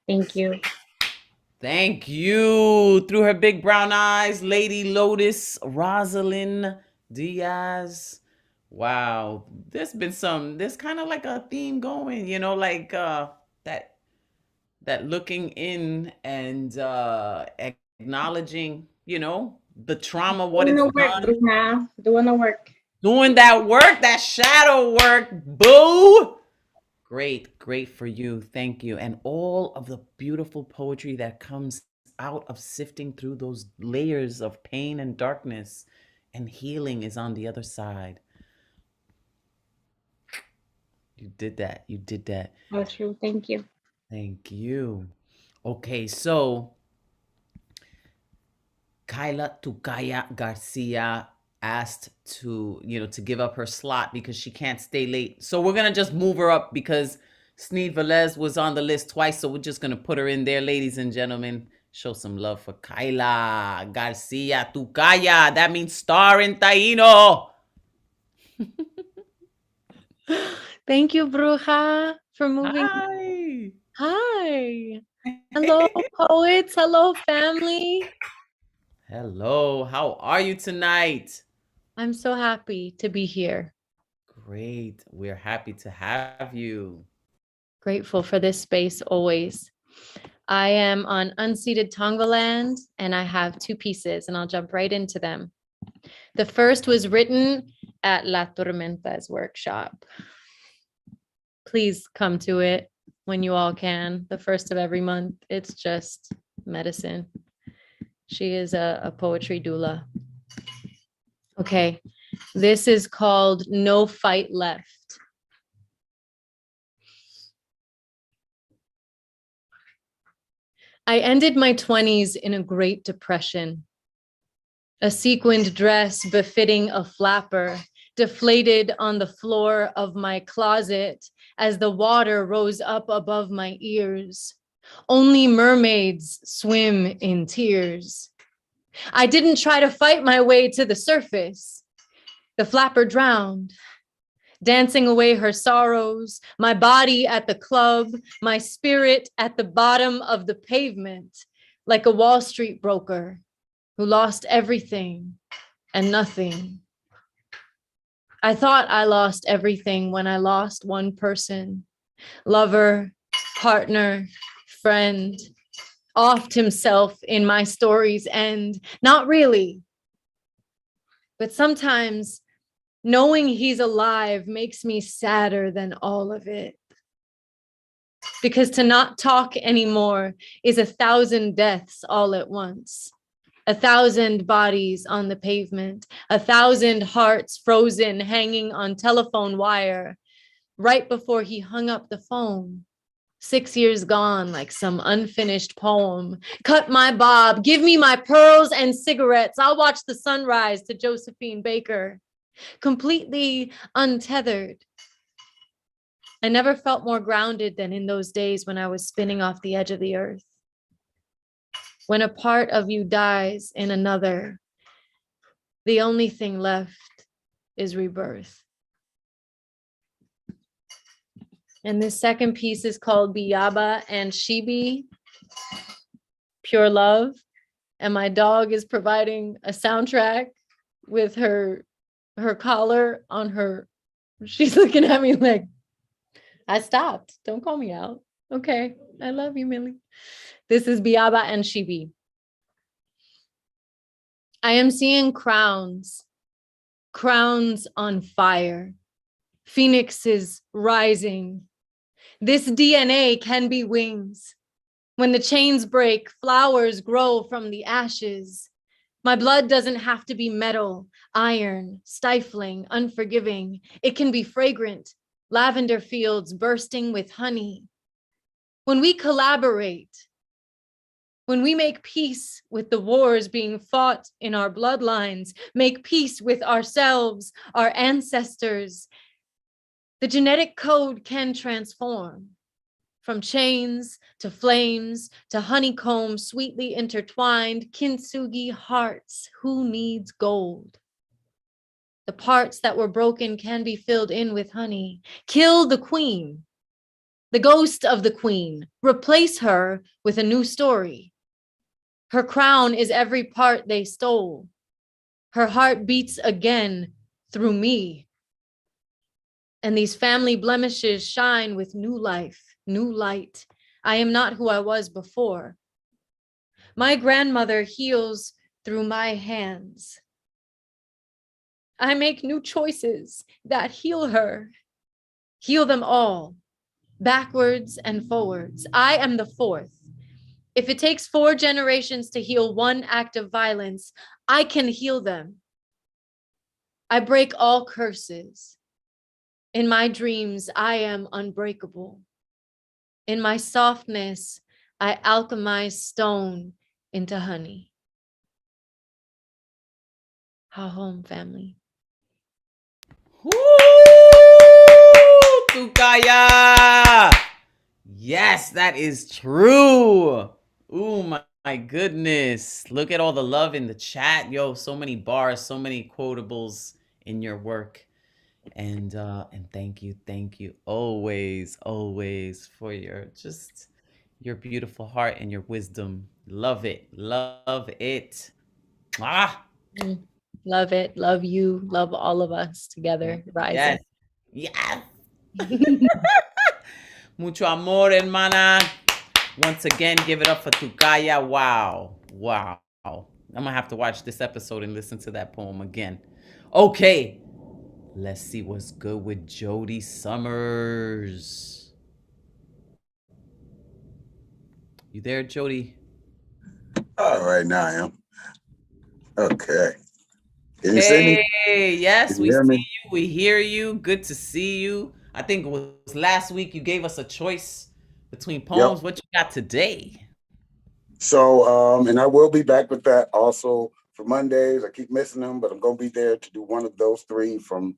Thank you. Thank you. Through her big brown eyes, Lady Lotus, Rosalind Diaz. Wow. There's kind of like a theme going, like that looking in and acknowledging, the trauma, what Doing it's the work, done. Bruja. Doing the work. Doing that work, that shadow work. Boo. Great for you. Thank you. And all of the beautiful poetry that comes out of sifting through those layers of pain and darkness, and healing is on the other side. You did that. You did that. Oh, true. Thank you. Thank you. Okay, so Kyla Tukaya Garcia asked to give up her slot because she can't stay late. So we're gonna just move her up because Sneed Velez was on the list twice. So we're just gonna put her in there, ladies and gentlemen. Show some love for Kyla Garcia Tukaya. That means star in Taino. Thank you, Bruja, for moving. Hi. Hi. Hello, poets. Hello, family. Hello. How are you tonight? I'm so happy to be here. Great. We're happy to have you. Grateful for this space always. I am on unceded Tongva land, and I have two pieces, and I'll jump right into them. The first was written at La Tormenta's workshop. Please come to it when you all can, the first of every month. It's just medicine. She is a poetry doula. Okay, this is called No Fight Left. I ended my 20s in a Great Depression. A sequined dress befitting a flapper deflated on the floor of my closet as the water rose up above my ears. Only mermaids swim in tears. I didn't try to fight my way to the surface. The flapper drowned, dancing away her sorrows, my body at the club, my spirit at the bottom of the pavement, like a Wall Street broker who lost everything and nothing. I thought I lost everything when I lost one person, lover, partner, friend, offed himself in my story's end. Not really. But sometimes knowing he's alive makes me sadder than all of it. Because to not talk anymore is 1,000 deaths all at once. 1,000 bodies on the pavement, 1,000 hearts frozen, hanging on telephone wire, right before he hung up the phone. 6 years gone, like some unfinished poem. Cut my bob, give me my pearls and cigarettes. I'll watch the sunrise to Josephine Baker. Completely untethered. I never felt more grounded than in those days when I was spinning off the edge of the earth. When a part of you dies in another, the only thing left is rebirth. And this second piece is called Biyaba and Shibi, Pure Love. And my dog is providing a soundtrack with her collar on her. She's looking at me like, I stopped. Don't call me out. Okay, I love you, Millie. This is Biyaba and Shibi. I am seeing crowns on fire, phoenixes rising. This DNA can be wings. When the chains break, flowers grow from the ashes. My blood doesn't have to be metal, iron, stifling, unforgiving. It can be fragrant, lavender fields bursting with honey. When we collaborate, when we make peace with the wars being fought in our bloodlines, make peace with ourselves, our ancestors, the genetic code can transform from chains to flames to honeycomb sweetly intertwined, kintsugi hearts. Who needs gold? The parts that were broken can be filled in with honey. Kill the queen, the ghost of the queen. Replace her with a new story. Her crown is every part they stole. Her heart beats again through me. And these family blemishes shine with new life, new light. I am not who I was before. My grandmother heals through my hands. I make new choices that heal her. Heal them all, backwards and forwards. I am the fourth. If it takes 4 generations to heal one act of violence, I can heal them. I break all curses. In my dreams, I am unbreakable. In my softness, I alchemize stone into honey. Ha home, family. Woo! Tukaya! Yes, that is true. Ooh, my goodness. Look at all the love in the chat. Yo, so many bars, so many quotables in your work. And thank you always for your beautiful heart and your wisdom. Love it. Love it. Ah, Love it. Love you. Love all of us together. Rising. yes. Mucho amor, hermana. Once again, give it up for Tukaya. Wow. I'm gonna have to watch this episode and listen to that poem again. Okay, let's see what's good with Jody Summers. You there, Jody? All right, now I am. Okay. Can you see me? Hey, yes, Can you we hear see me? you. We hear you. Good to see you. I think it was last week you gave us a choice between poems. Yep. What you got today? So, and I will be back with that also for Mondays. I keep missing them, but I'm going to be there to do one of those 3 from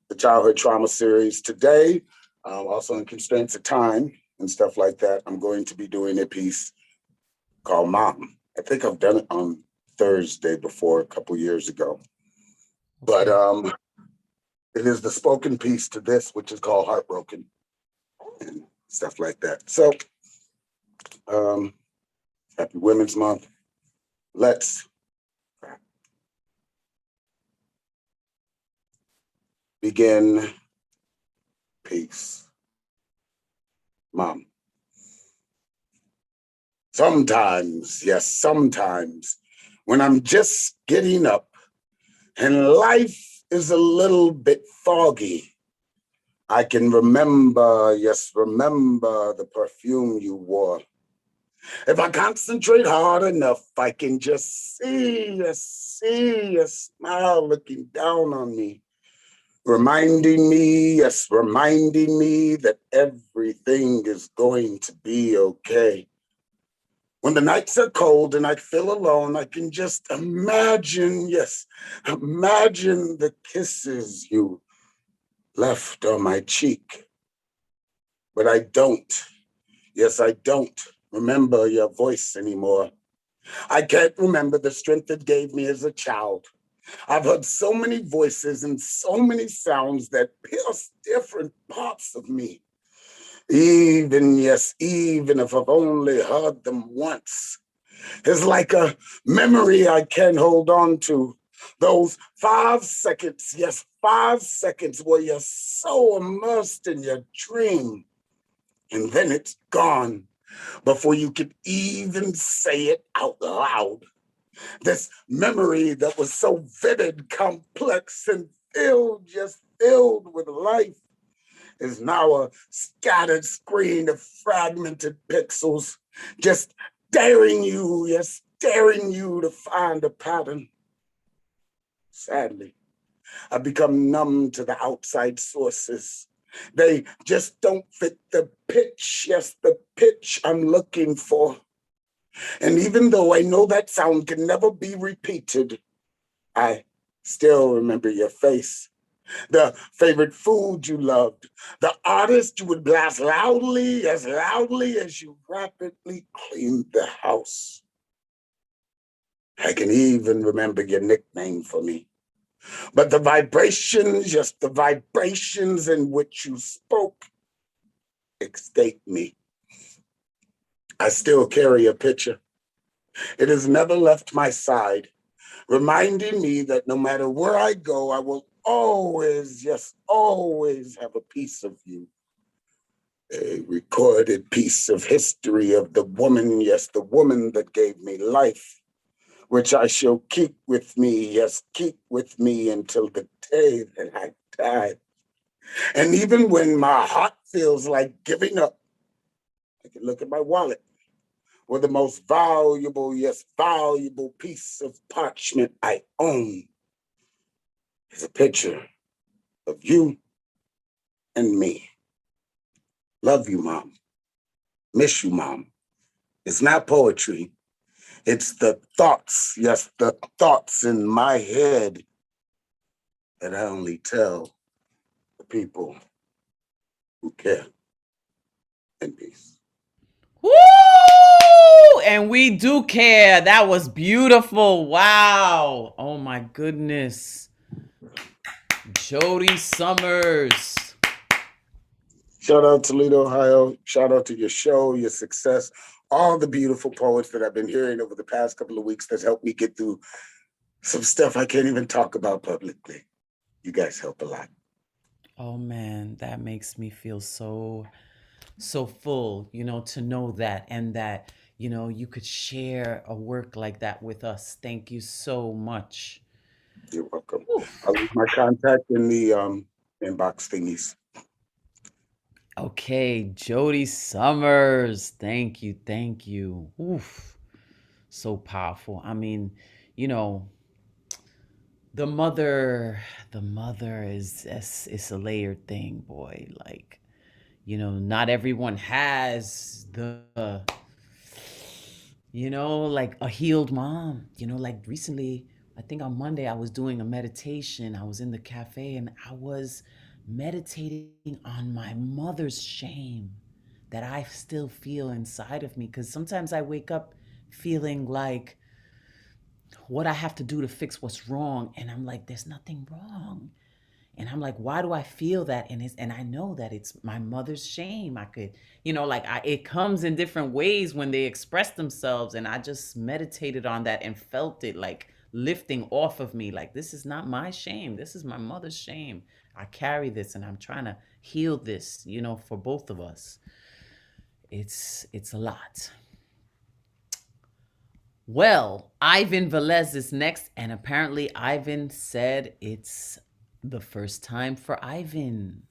the Childhood Trauma series. Today, also in Constraints of Time and stuff like that, I'm going to be doing a piece called Mom. I think I've done it on Thursday before a couple years ago. But it is the spoken piece to this, which is called Heartbroken and stuff like that. So, happy Women's Month. Let's begin. Peace. Mom. Sometimes, yes, sometimes, when I'm just getting up and life is a little bit foggy, I can remember, yes, remember the perfume you wore. If I concentrate hard enough, I can just see a smile looking down on me, reminding me that everything is going to be okay. When the nights are cold and I feel alone, I can just imagine the kisses you left on my cheek. But I don't remember your voice anymore. I can't remember the strength it gave me as a child. I've heard so many voices and so many sounds that pierce different parts of me. Even if I've only heard them once. It's like a memory I can't hold on to. Those 5 seconds, 5 seconds where you're so immersed in your dream. And then it's gone before you could even say it out loud. This memory that was so vivid, complex, and filled with life is now a scattered screen of fragmented pixels, just daring you to find a pattern. Sadly, I've become numb to the outside sources. They just don't fit the pitch, the pitch I'm looking for. And even though I know that sound can never be repeated, I still remember your face. The favorite food you loved, the artist you would blast loudly as you rapidly cleaned the house. I can even remember your nickname for me. But the vibrations, the vibrations in which you spoke, escaped me. I still carry a picture It has never left my side, reminding me that no matter where I go, I will always, yes, always have a piece of you. A recorded piece of history of the woman, yes, the woman that gave me life, which I shall keep with me, yes, keep with me until the day that I die. And even when my heart feels like giving up, I can look at my wallet, where the most valuable, yes, valuable piece of parchment I own is a picture of you and me. Love you, Mom. Miss you, Mom. It's not poetry. It's the thoughts, yes, the thoughts in my head that I only tell the people who care. In peace. Woo! And we do care. That was beautiful. Wow. Oh my goodness. Jody Summers. Shout out Toledo, Ohio. Shout out to your show, your success, all the beautiful poets that I've been hearing over the past couple of weeks that's helped me get through some stuff I can't even talk about publicly. You guys help a lot. Oh man, that makes me feel so full, to know that, and that, you could share a work like that with us. Thank you so much. You're welcome. I'll leave my contact in the inbox thingies. Okay, Jody Summers. Thank you. Thank you. Oof. So powerful. I mean, the mother is a layered thing, boy. Like, not everyone has like a healed mom. Like recently, I think on Monday, I was doing a meditation. I was in the cafe and I was meditating on my mother's shame that I still feel inside of me. Because sometimes I wake up feeling like what I have to do to fix what's wrong. And I'm like, there's nothing wrong. And I'm like, why do I feel that? And I know that it's my mother's shame. I could, it comes in different ways when they express themselves. And I just meditated on that and felt it like lifting off of me. Like, this is not my shame. This is my mother's shame. I carry this and I'm trying to heal this, for both of us. It's a lot. Well, Ivan Velez is next. And apparently Ivan said it's the first time for Ivan.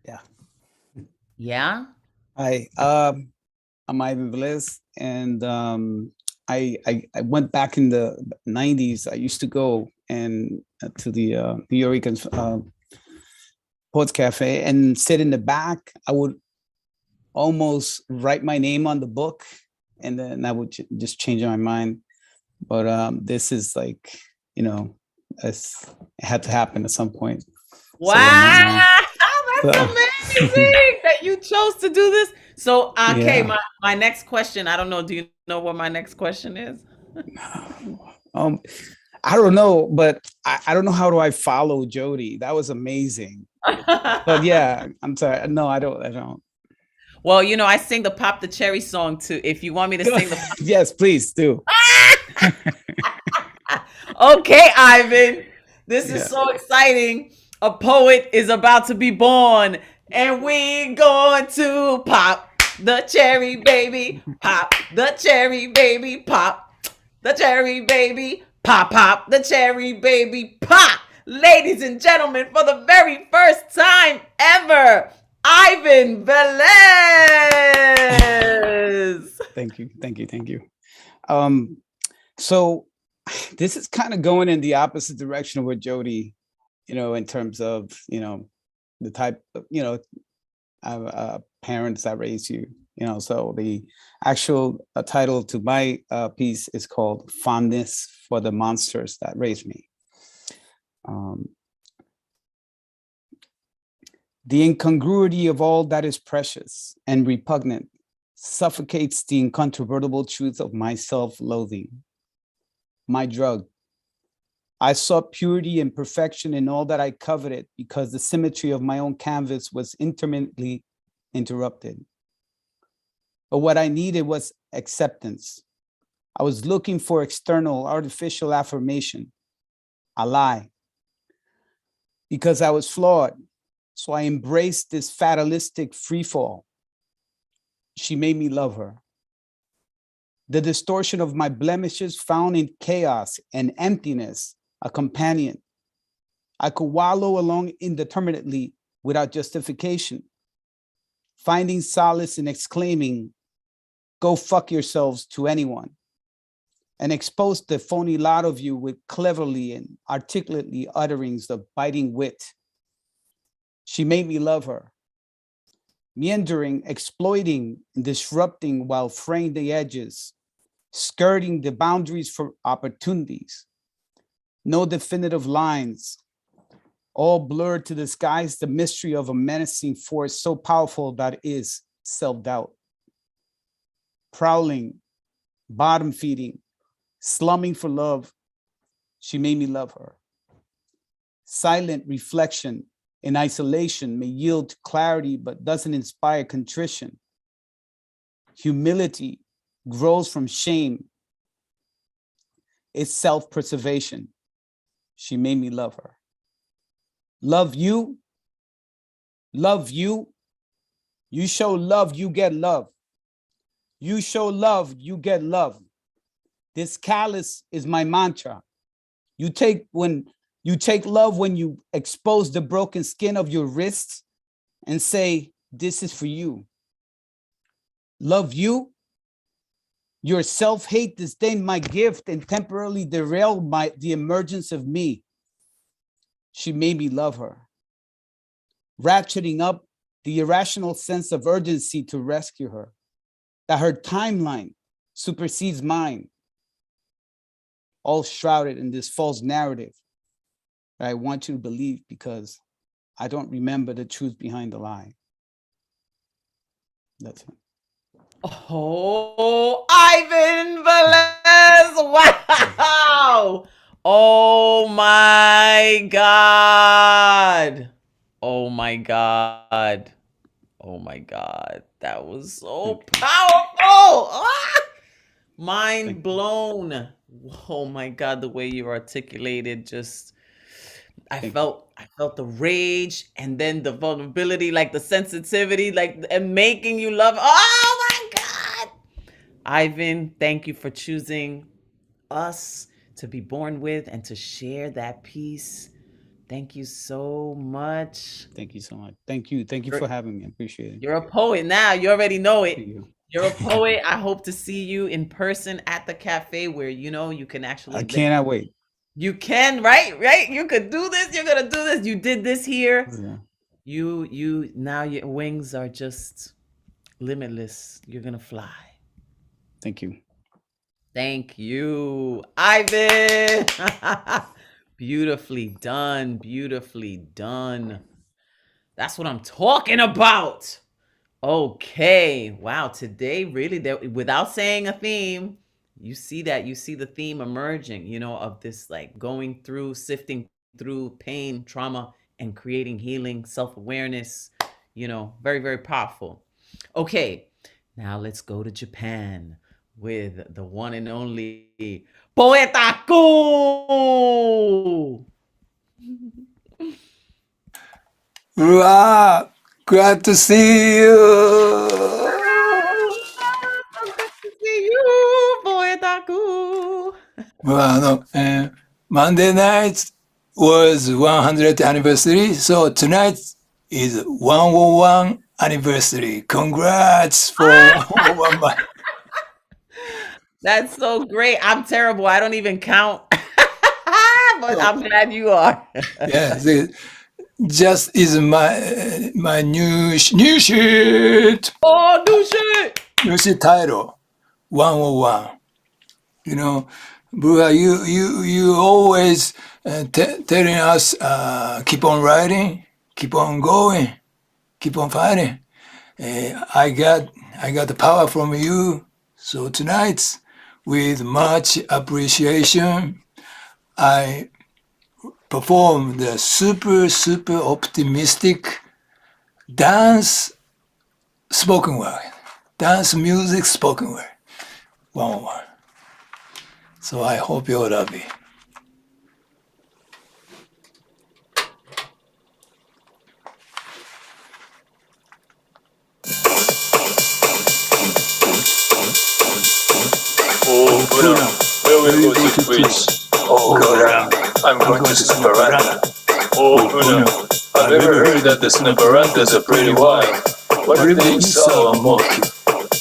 Yeah. Yeah? Hi, I'm Ivan Velez, and I went back in the 90s. I used to go to the New York Poets Cafe and sit in the back. I would almost write my name on the book, and then I would just change my mind. But this is like, it had to happen at some point. Wow, that's amazing that you chose to do this. So, okay, Yeah. my next question, I don't know, do you know what my next question is? I don't know, but I don't know how do I follow Jody. That was amazing. But yeah, I'm sorry. No, I don't. Well, I sing the Pop the Cherry song too. If you want me to sing the Yes, please do. Okay, Ivan, this is so exciting. A poet is about to be born, and we going to pop the cherry, baby. Pop the cherry, baby. Pop the cherry, baby. Pop the cherry, baby. Pop. Ladies and gentlemen, for the very first time ever, Ivan Velez. Thank you. So this is kind of going in the opposite direction of what Jody, in terms of, the type of, parents that raised you, so the actual title to my piece is called Fondness for the Monsters That Raised Me. The incongruity of all that is precious and repugnant suffocates the incontrovertible truth of my self-loathing. My drug. I sought purity and perfection in all that I coveted because the symmetry of my own canvas was intermittently interrupted. But what I needed was acceptance, I was looking for external, artificial affirmation. A lie. Because I was flawed. So I embraced this fatalistic freefall. She made me love her. The distortion of my blemishes found in chaos and emptiness a companion. I could wallow along indeterminately without justification, finding solace in exclaiming, "Go fuck yourselves" to anyone, and expose the phony lot of you with cleverly and articulately utterings of biting wit. She made me love her, meandering, exploiting, and disrupting while fraying the edges, skirting the boundaries for opportunities. No definitive lines, all blurred to disguise the mystery of a menacing force so powerful that it is self-doubt. Prowling, bottom feeding, slumming for love, she made me love her. Silent reflection in isolation may yield clarity but doesn't inspire contrition. Humility grows from shame. It's self-preservation. She made me love her. Love you. Love you. You show love, you get love. You show love, you get love. This callus is my mantra. You take love when you expose the broken skin of your wrists and say, "This is for you." Love you. Your self-hate disdained my gift and temporarily derailed the emergence of me. She made me love her, ratcheting up the irrational sense of urgency to rescue her, that her timeline supersedes mine, all shrouded in this false narrative that I want you to believe because I don't remember the truth behind the lie. That's it. Oh, Ivan Velez! Wow! Oh my God! Oh my God! Oh my God! That was so powerful! Ah! Mind blown! Oh my God! The way you articulated, just I felt the rage and then the vulnerability, like the sensitivity, like and making you love. Oh my God! Ivan, thank you for choosing us to be born with and to share that piece. Thank you so much. Thank you so much. Thank you. Thank you for having me. I appreciate it. You're a poet now. You already know it. Thank you. You're a poet. I hope to see you in person at the cafe where you can actually. I cannot wait. You can, right? Right? You could do this. You're gonna do this. You did this here. Yeah. You now your wings are just limitless. You're gonna fly. Thank you. Thank you, Ivan. Beautifully done. Beautifully done. That's what I'm talking about. Okay. Wow. Today, really, without saying a theme, you see the theme emerging, of this like going through, sifting through pain, trauma, and creating healing, self-awareness, very, very powerful. Okay. Now let's go to Japan with the one and only Poetaku. Wow, glad to see you. Good to see you, Poetaku. Well, Monday night was 100th anniversary, so tonight is 101 anniversary. Congrats for 101. That's so great. I'm terrible. I don't even count, but I'm glad you are. Yes, just is my new shit. Oh, new shit. New shit title, 101. Bruja, you always telling us keep on writing, keep on going, keep on fighting. I got the power from you. So tonight, with much appreciation, I perform the super optimistic dance spoken word, dance music spoken word, 101. So I hope you're happy. Oh, Bruja, where we go to preach? Oh, God, I'm going to Snapperanta. Oh, Bruja, I've ever heard that the Snapperantas are pretty wild. What if they insult and mock you?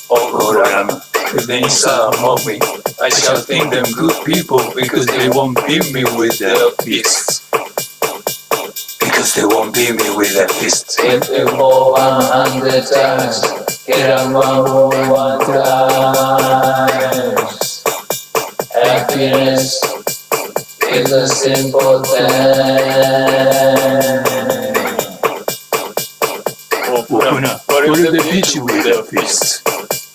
Oh, God, if they insult and mock me, I shall think them good people because they won't beat me with their fists. Because they won't beat me with their fists. If you fall 100 times, get up 101 times. Happiness is a simple thing. Oh, Puna, what if they beat you with their fists?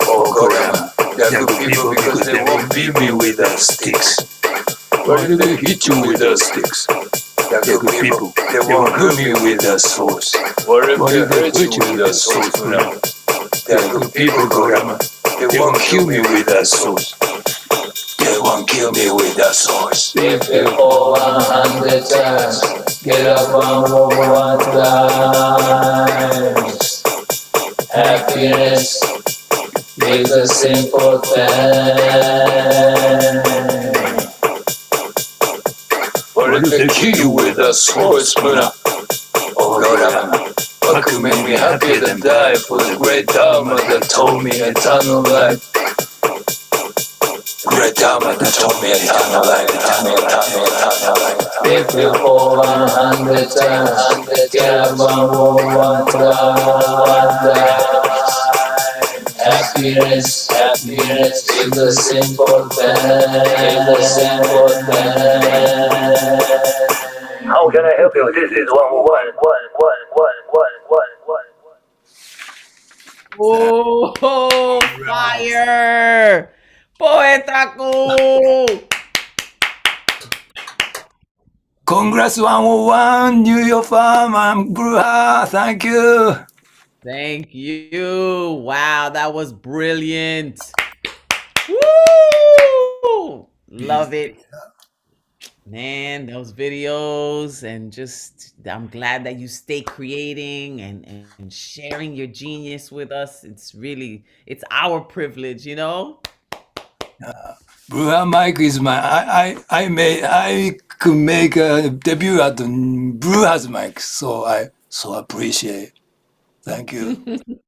Oh, Korama, they're good people because they won't beat me with their sticks. What if they hit you with their sticks? They're good people, they won't hurt me with their swords. What if they hurt you with their swords, Puna? They're good people, Korama, they won't kill me with their swords. They won't kill me with their swords. If you fall 100 times, get up 101 times. Happiness is a simple thing. What if they kill you with their swords, Muna? Oh, God, what could make me happier than die for the great Dharma that told me eternal life? Great Dharma that told me eternal life, eternal life. If you fall 100 times, get up 101 times. Happiness is a simple thing, How can I help you? This is 101. Oh, fire! Poetaku! Congrats 101, New York Farm and Bruja. Thank you. Thank you. Wow, that was brilliant. Woo! Love it. Man, those videos and just I'm glad that you stay creating and sharing your genius with us. It's our privilege, you know? Bruja mic is I could make a debut at the Bruja's mic, so I appreciate it. Thank you. Keep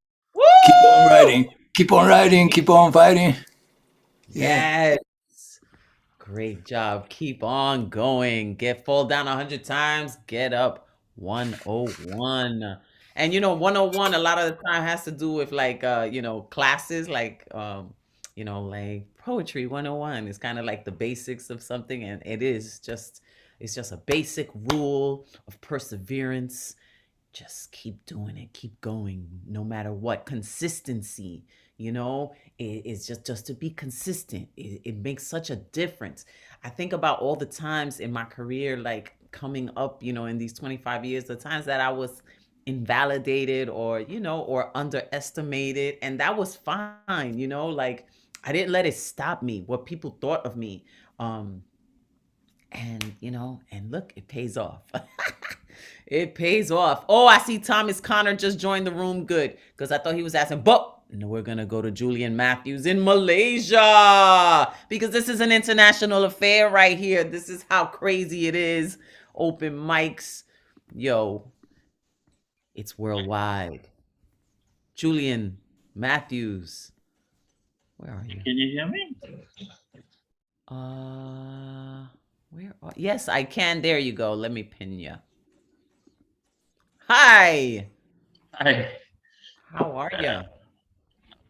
on writing, keep on fighting. Yeah. Yes. Great job. Keep on going. Fall down 100 times, get up 101. And 101 a lot of the time has to do with like classes like like poetry 101 is kind of like the basics of something, and it's just a basic rule of perseverance. Just keep doing it, keep going, no matter what. Consistency, it's just to be consistent. It makes such a difference. I think about all the times in my career, like coming up, in these 25 years, the times that I was invalidated or underestimated, and that was fine, like I didn't let it stop me, what people thought of me. And look, it pays off. It pays off. Oh, I see Thomas Connor just joined the room. Good, because I thought he was asking, but no, we're going to go to Julian Matthews in Malaysia because this is an international affair right here. This is how crazy it is. Open mics. Yo, it's worldwide. Julian Matthews, where are you? Can you hear me? Yes, I can. There you go. Let me pin you. Hi. Hi. How are you?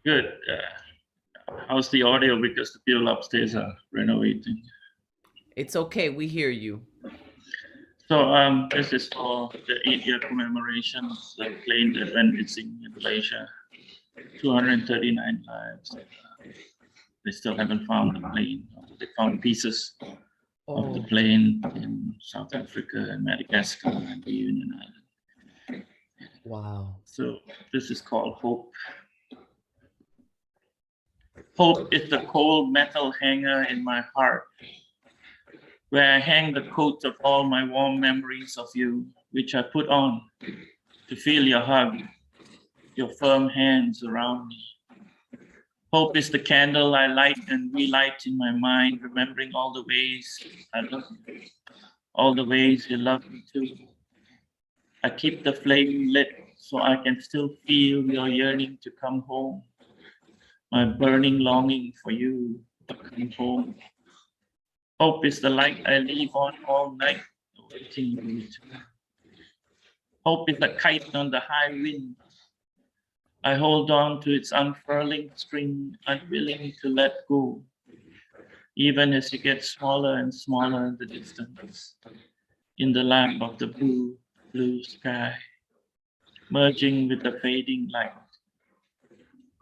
Good. How's the audio? Because the people upstairs are renovating. It's okay. We hear you. So this is for the 8-year commemoration of the plane that went missing in Malaysia. 239 lives. They still haven't found the plane. They found pieces of the plane in South Africa and Madagascar and the Union Island. Wow. So this is called Hope. Hope is the cold metal hanger in my heart, where I hang the coat of all my warm memories of you, which I put on to feel your hug, your firm hands around me. Hope is the candle I light and relight in my mind, remembering all the ways I love you, all the ways you love me too. I keep the flame lit so I can still feel your yearning to come home, my burning longing for you to come home. Hope is the light I leave on all night, waiting for you to come. Hope is the kite on the high wind. I hold on to its unfurling string, unwilling to let go, even as you get smaller and smaller in the distance, in the lap of the blue, blue sky, merging with the fading light.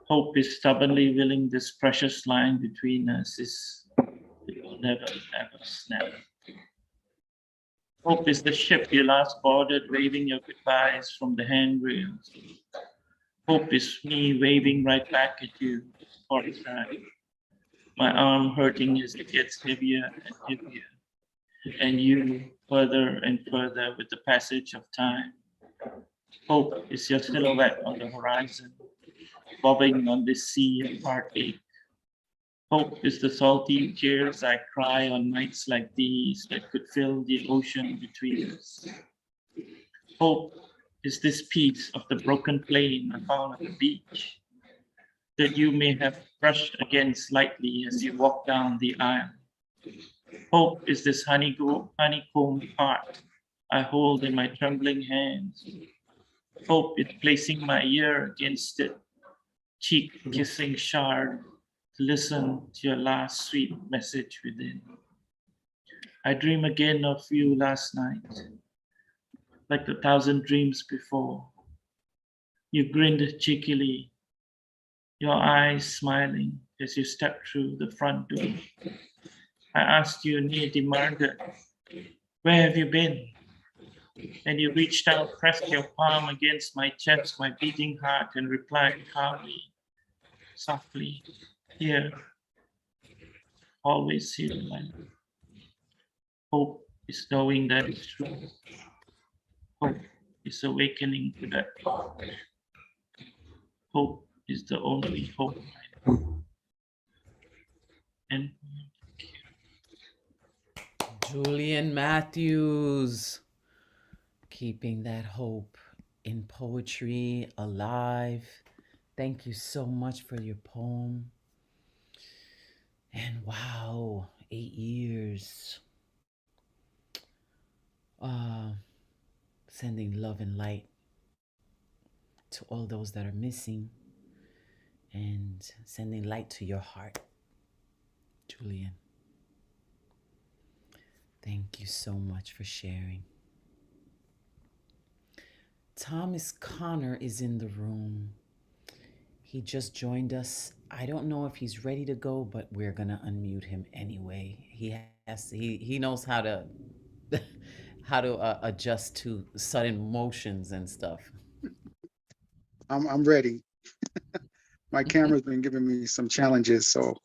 Hope is stubbornly willing this precious line between us it will never, ever snap. Hope is the ship you last boarded, waving your goodbyes from the handrails. Hope is me waving right back at you, horrified. My arm hurting as it gets heavier and heavier, and you further and further with the passage of time. Hope is your silhouette on the horizon, bobbing on this sea of heartache. Hope is the salty tears I cry on nights like these that could fill the ocean between us. Hope is this piece of the broken plane I found at the beach that you may have brushed against lightly as you walk down the aisle. Hope is this honeycomb heart I hold in my trembling hands. Hope is placing my ear against it, cheek kissing shard, to listen to your last sweet message within. I dream again of you last night, like 1,000 dreams before. You grinned cheekily, your eyes smiling as you stepped through the front door. I asked you near the market, where have you been? And you reached out, pressed your palm against my chest, my beating heart, and replied calmly, softly, here, always here, my love. Hope is knowing that it's true. Hope is awakening to that thought. Hope is the only hope I know. And Julian Matthews, keeping that hope in poetry alive. Thank you so much for your poem. And wow, 8 years. Sending love and light to all those that are missing and sending light to your heart, Julian. Thank you so much for sharing. Thomas Connor is in the room. He just joined us. I don't know if he's ready to go, but we're gonna unmute him anyway. He knows how to adjust to sudden motions and stuff. I'm ready. My camera's been giving me some challenges, so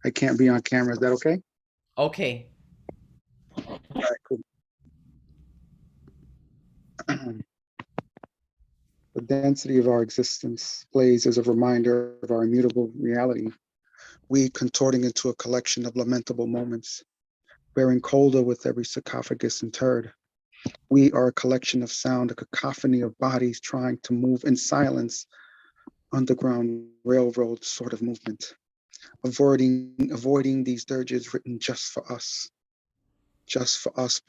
I can't be on camera. Is that okay? Okay. All right, cool. The density of our existence plays as a reminder of our immutable reality, we contorting into a collection of lamentable moments, bearing colder with every sarcophagus interred. We are a collection of sound, a cacophony of bodies trying to move in silence, underground railroad sort of movement, avoiding these dirges written just for us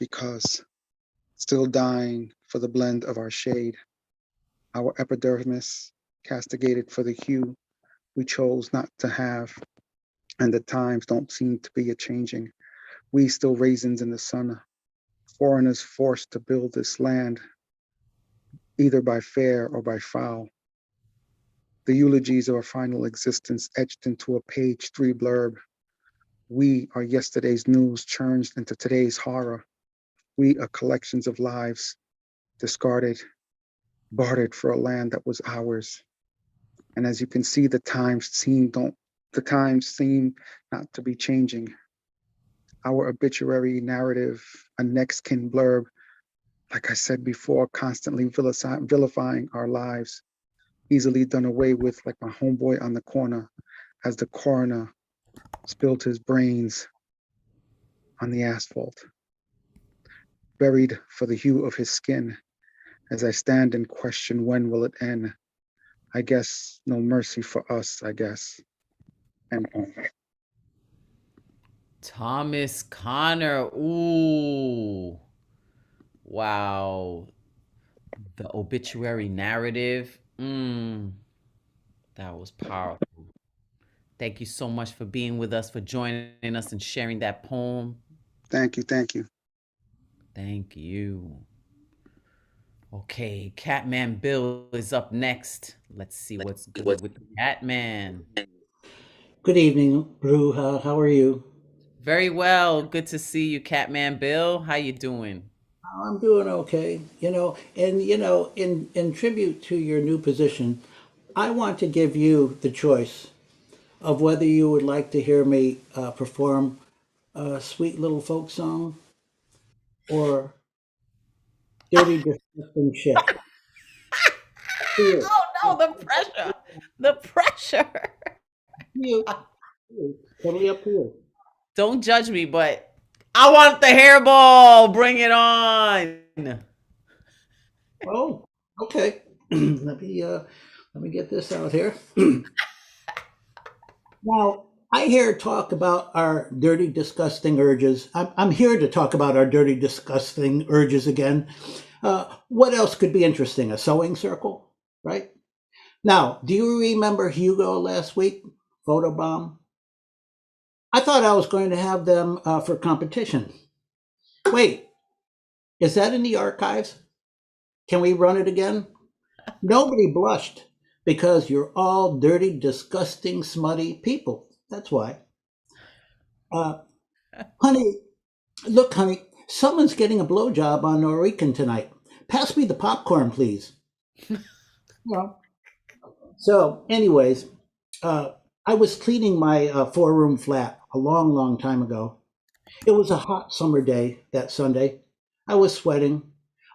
because still dying for the blend of our shade, our epidermis castigated for the hue we chose not to have, and the times don't seem to be a-changing. We still raisins in the sun, foreigners forced to build this land, either by fair or by foul. The eulogies of our final existence etched into a page 3 blurb. We are yesterday's news churned into today's horror. We are collections of lives, discarded, bartered for a land that was ours. And as you can see, the times don't The times seem not to be changing. Our obituary narrative, a next kin blurb, like I said before, constantly vilifying our lives, easily done away with, like my homeboy on the corner as the coroner spilled his brains on the asphalt. Buried for the hue of his skin, as I stand and question when will it end. I guess no mercy for us, I guess. And Thomas Connor. Ooh. Wow. The obituary narrative. That was powerful. Thank you so much for being with us, for joining us and sharing that poem. thank you, thank you. Thank you. Okay, Catman Bill is up next. Let's see what's good with the Catman. Good evening, Bruja. How are you? Very well. Good to see you, Catman Bill. How you doing? I'm doing okay. In tribute to your new position, I want to give you the choice of whether you would like to hear me perform a sweet little folk song or dirty, disgusting shit. Oh no, the pressure. The pressure. Totally up to you. Don't judge me, but I want the hairball. Bring it on. Oh, okay. Let me get this out here. Now, I hear talk about our dirty, disgusting urges. I'm here to talk about our dirty, disgusting urges again. What else could be interesting? A sewing circle, right? Now, do you remember Hugo last week? Photobomb? I thought I was going to have them for competition. Wait, is that in the archives? Can we run it again? Nobody blushed because you're all dirty, disgusting, smutty people. That's why. Honey, look, honey, someone's getting a blowjob on Norican tonight. Pass me the popcorn, please. Well, so anyways, I was cleaning my 4-room flat a long, long time ago. It was a hot summer day that Sunday. I was sweating.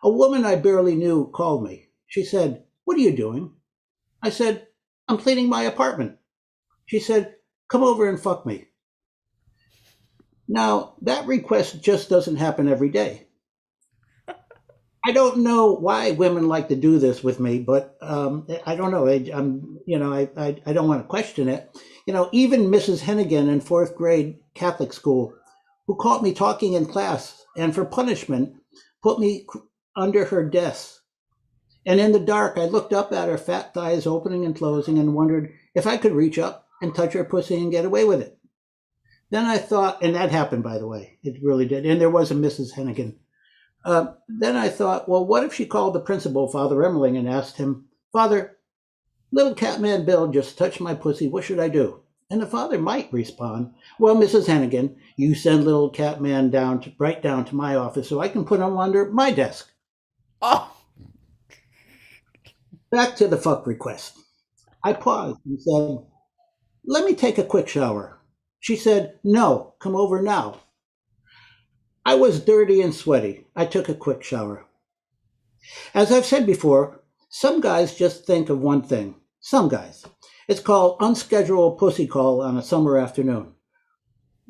A woman I barely knew called me. She said, "What are you doing?" I said, "I'm cleaning my apartment." She said, "Come over and fuck me." Now, that request just doesn't happen every day. I don't know why women like to do this with me, but I don't know. I don't want to question it. Even Mrs. Hennigan in 4th grade Catholic school, who caught me talking in class and for punishment put me under her desk. And in the dark, I looked up at her fat thighs opening and closing and wondered if I could reach up and touch her pussy and get away with it. Then I thought, and that happened, by the way, it really did. And there was a Mrs. Hennigan. Then I thought, well, what if she called the principal, Father Emmerling, and asked him, "Father, little Catman Bill just touched my pussy. What should I do?" And the father might respond, "Well, Mrs. Hennigan, you send little Catman right down to my office so I can put him under my desk." Oh. Back to the fuck request. I paused and said, "Let me take a quick shower." She said, "No, come over now." I was dirty and sweaty. I took a quick shower. As I've said before, some guys just think of one thing. Some guys. It's called unscheduled pussy call on a summer afternoon.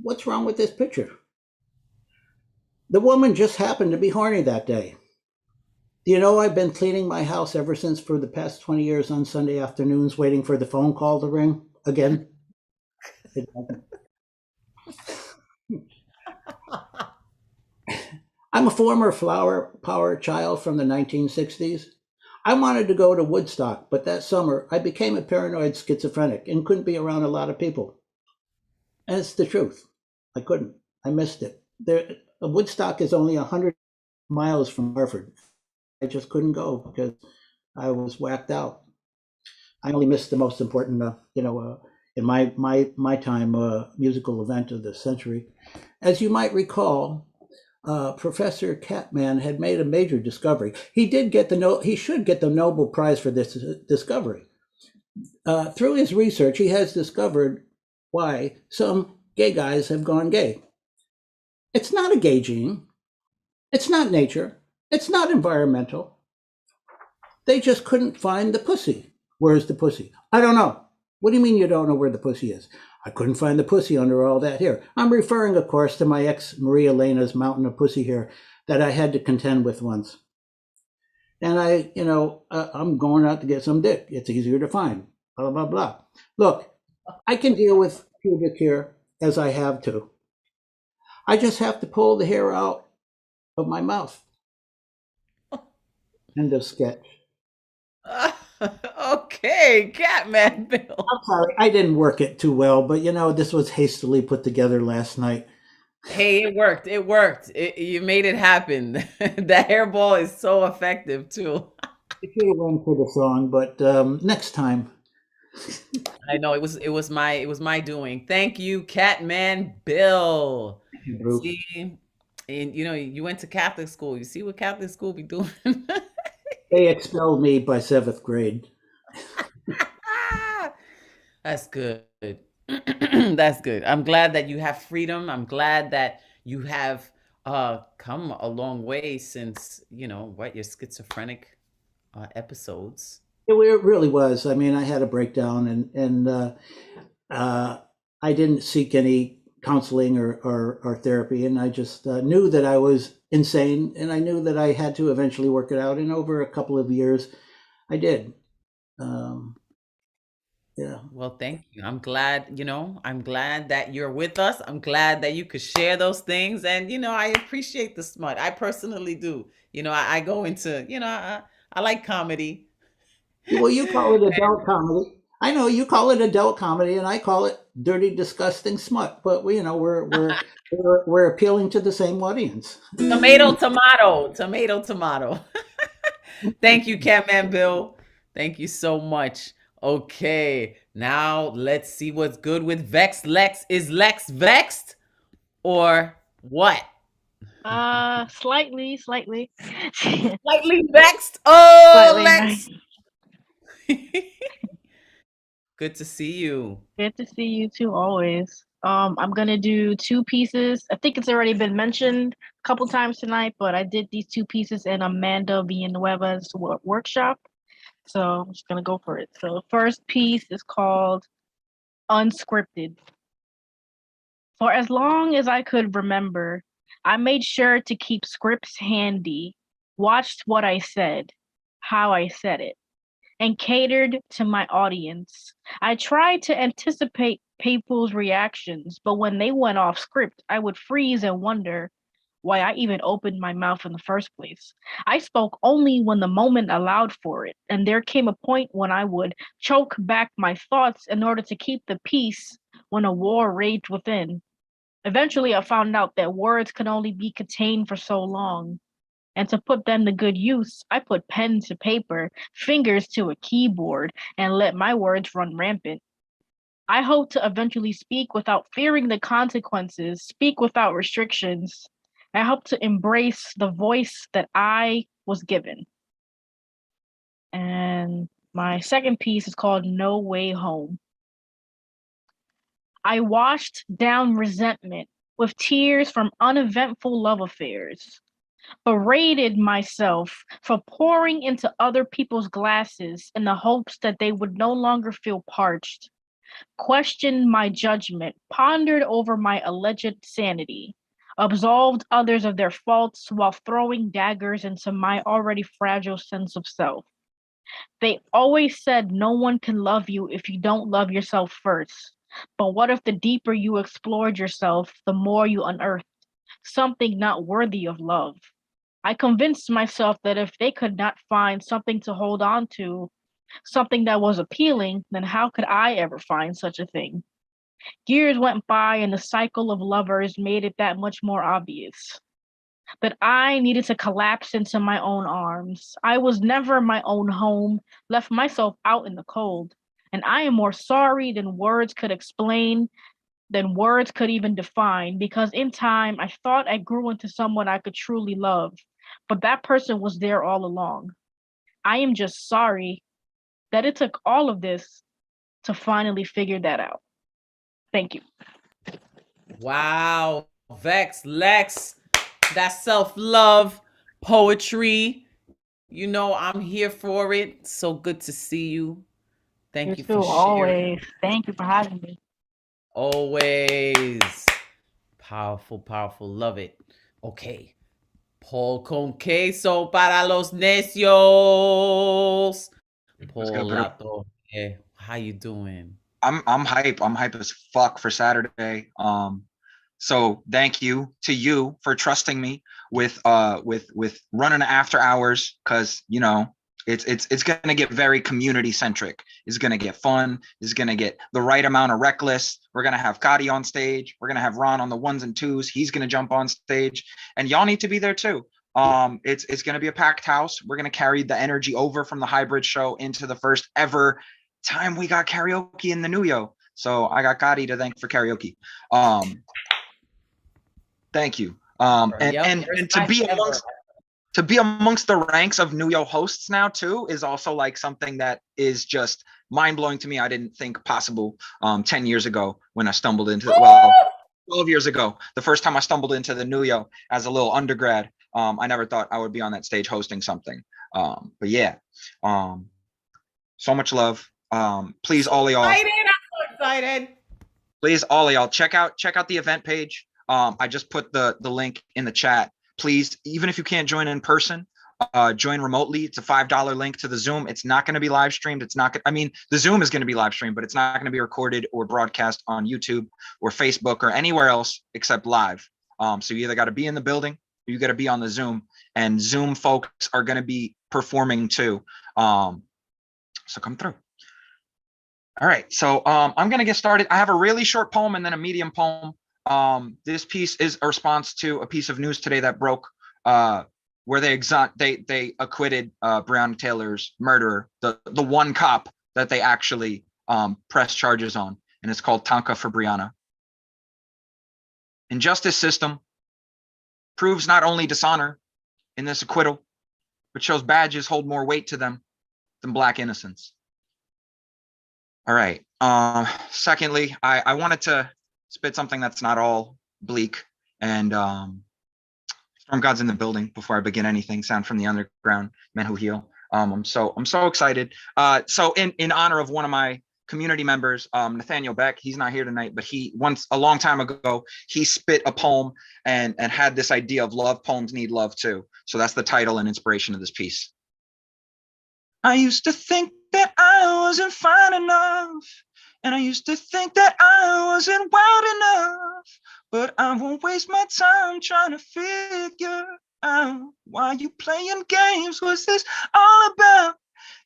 What's wrong with this picture? The woman just happened to be horny that day. Do you know I've been cleaning my house ever since for the past 20 years on Sunday afternoons, waiting for the phone call to ring again? I'm a former flower power child from the 1960s. I wanted to go to Woodstock, but that summer I became a paranoid schizophrenic and couldn't be around a lot of people. And it's the truth. I couldn't. I missed it. Woodstock is only 100 miles from Hartford. I just couldn't go because I was whacked out. I only missed the most important, in my time, musical event of the century. As you might recall, Professor Catman had made a major discovery. He should get the Nobel Prize for this discovery. Through his research, he has discovered why some gay guys have gone gay. It's not a gay gene. It's not nature. It's not environmental. They just couldn't find the pussy. Where's the pussy? I don't know. What do you mean you don't know where the pussy is? I couldn't find the pussy under all that hair. I'm referring, of course, to my ex Maria Elena's mountain of pussy hair that I had to contend with once. And I'm going out to get some dick. It's easier to find, blah, blah, blah. Look, I can deal with pubic hair as I have to. I just have to pull the hair out of my mouth. End of sketch. Okay, Catman Bill. I'm sorry, I didn't work it too well, but this was hastily put together last night. Hey, it worked. It worked. You made it happen. The hairball is so effective too. I should have went for the song, but next time. I know it was my doing. Thank you, Catman Bill. Bruce. See, and you went to Catholic school. You see what Catholic school be doing? They expelled me by 7th grade. That's good. That's good. I'm glad that you have freedom. I'm glad that you have come a long way since your schizophrenic episodes. It really was. I mean, I had a breakdown, and I didn't seek any counseling or therapy, and I just knew that I was insane, and I knew that I had to eventually work it out. And over a couple of years, I did. Yeah. Well, thank you. I'm glad that you're with us. I'm glad that you could share those things. And, I appreciate the smut. I personally do. I go into, I like comedy. Well, you call it adult comedy. I know you call it adult comedy, and I call it dirty, disgusting smut. But we're appealing to the same audience. Tomato, tomato, tomato, tomato. Thank you, Catman Bill. Thank you so much. Okay, now let's see what's good with Vex Lex. Is Lex vexed or what? Slightly. Slightly vexed? Oh, Slightly Lex. Good to see you. Good to see you too, always. I'm gonna do 2 pieces. I think it's already been mentioned a couple times tonight, but I did these 2 pieces in Amanda Villanueva's workshop. So I'm just gonna go for it. So the first piece is called Unscripted. For as long as I could remember, I made sure to keep scripts handy, watched what I said, how I said it, and catered to my audience. I tried to anticipate people's reactions, but when they went off script, I would freeze and wonder why I even opened my mouth in the first place. I spoke only when the moment allowed for it, and there came a point when I would choke back my thoughts in order to keep the peace when a war raged within. Eventually, I found out that words could only be contained for so long. And to put them to good use, I put pen to paper, fingers to a keyboard, and let my words run rampant. I hope to eventually speak without fearing the consequences, speak without restrictions. I hope to embrace the voice that I was given. And my second piece is called No Way Home. I washed down resentment with tears from uneventful love affairs, berated myself for pouring into other people's glasses in the hopes that they would no longer feel parched, questioned my judgment, pondered over my alleged sanity, absolved others of their faults while throwing daggers into my already fragile sense of self. They always said no one can love you if you don't love yourself first. But what if the deeper you explored yourself, the more you unearthed something not worthy of love? I convinced myself that if they could not find something to hold on to, something that was appealing, then how could I ever find such a thing? Years went by and the cycle of lovers made it that much more obvious that I needed to collapse into my own arms. I was never my own home, left myself out in the cold. And I am more sorry than words could explain, than words could even define, because in time I thought I grew into someone I could truly love, but that person was there all along. I am just sorry that it took all of this to finally figure that out. Thank you. Wow. Vex, Lex, that self-love poetry. You know I'm here for it. So good to see you. Thank You you too, for sharing. always. Thank you for having me. Always. Powerful, powerful. Love it. Okay. Paul con queso para los necios. What's good, Paul bro? Lato. How you doing? I'm hype. I'm hype as fuck for Saturday. So thank you to you for trusting me with running after hours, because you know it's gonna get very community centric. It's gonna get fun. It's gonna get the right amount of reckless. We're gonna have Gotti on stage. We're gonna have Ron on the ones and twos. He's gonna jump on stage, and y'all need to be there too. It's gonna be a packed house. We're gonna carry the energy over from the hybrid show into the first ever time we got karaoke in the New Yo. So I got Gotti to thank for karaoke. Thank you. And to be amongst the ranks of New Yo hosts now too is also like something that is just mind blowing to me. I didn't think possible 10 years ago when I stumbled into 12 years ago, the first time I stumbled into the New Yo as a little undergrad. I never thought I would be on that stage hosting something. But yeah, so much love. Please, all of y'all. I'm so excited. Please, all of y'all, check out the event page. I just put the link in the chat. Please, even if you can't join in person, join remotely. It's a $5 link to the Zoom. It's not going to be live streamed. It's not. I mean, the Zoom is going to be live streamed, but it's not going to be recorded or broadcast on YouTube or Facebook or anywhere else except live. So you either got to be in the building or you got to be on the Zoom. And Zoom folks are going to be performing too. So come through. All right, so I'm gonna get started. I have a really short poem and then a medium poem. This piece is a response to a piece of news today that broke, where they acquitted Breonna Taylor's murderer, the one cop that they actually pressed charges on, and it's called Tanka for Breonna. Injustice system proves not only dishonor in this acquittal, but shows badges hold more weight to them than Black innocence. All right. Secondly, I wanted to spit something that's not all bleak, and Storm God's in the building. Before I begin anything, sound from the underground, men who heal. I'm so excited. So in honor of one of my community members, Nathaniel Beck, he's not here tonight, but he once a long time ago he spit a poem and had this idea of love poems need love too. So that's the title and inspiration of this piece. I used to think that I wasn't fine enough, and I used to think that I wasn't wild enough, but I won't waste my time trying to figure out why you playing games. What's this all about?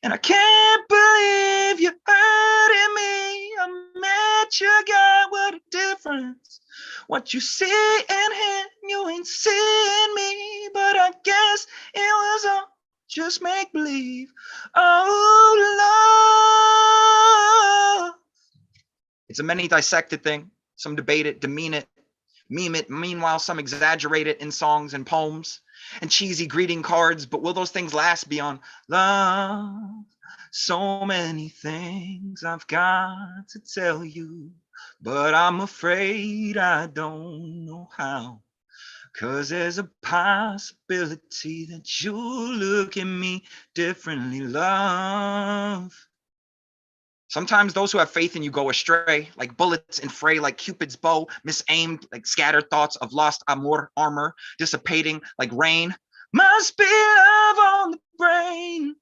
And I can't believe you're hurting me. I met your guy, what a difference. What you see in him, you ain't seeing me, but I guess it was all just make believe. Oh, love. It's a many dissected thing. Some debate it, demean it, meme it. Meanwhile, some exaggerate it in songs and poems and cheesy greeting cards. But will those things last beyond love? So many things I've got to tell you, but I'm afraid I don't know how. 'Cause there's a possibility that you'll look at me differently, love. Sometimes those who have faith in you go astray, like bullets in fray, like Cupid's bow, misaimed, like scattered thoughts of lost amour armor, dissipating like rain. Must be love on the brain,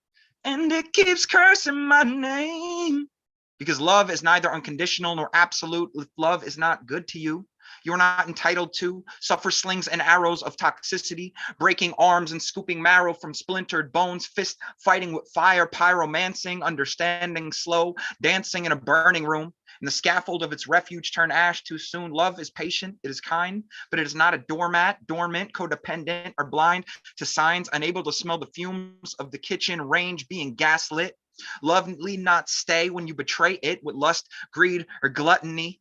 and it keeps cursing my name. Because love is neither unconditional nor absolute. If love is not good to you, you are not entitled to suffer slings and arrows of toxicity, breaking arms and scooping marrow from splintered bones, fist fighting with fire, pyromancing, understanding slow, dancing in a burning room. And the scaffold of its refuge turn ash too soon. Love is patient, it is kind, but it is not a doormat, dormant, codependent, or blind to signs, unable to smell the fumes of the kitchen range being gaslit. Love need not stay when you betray it with lust, greed, or gluttony.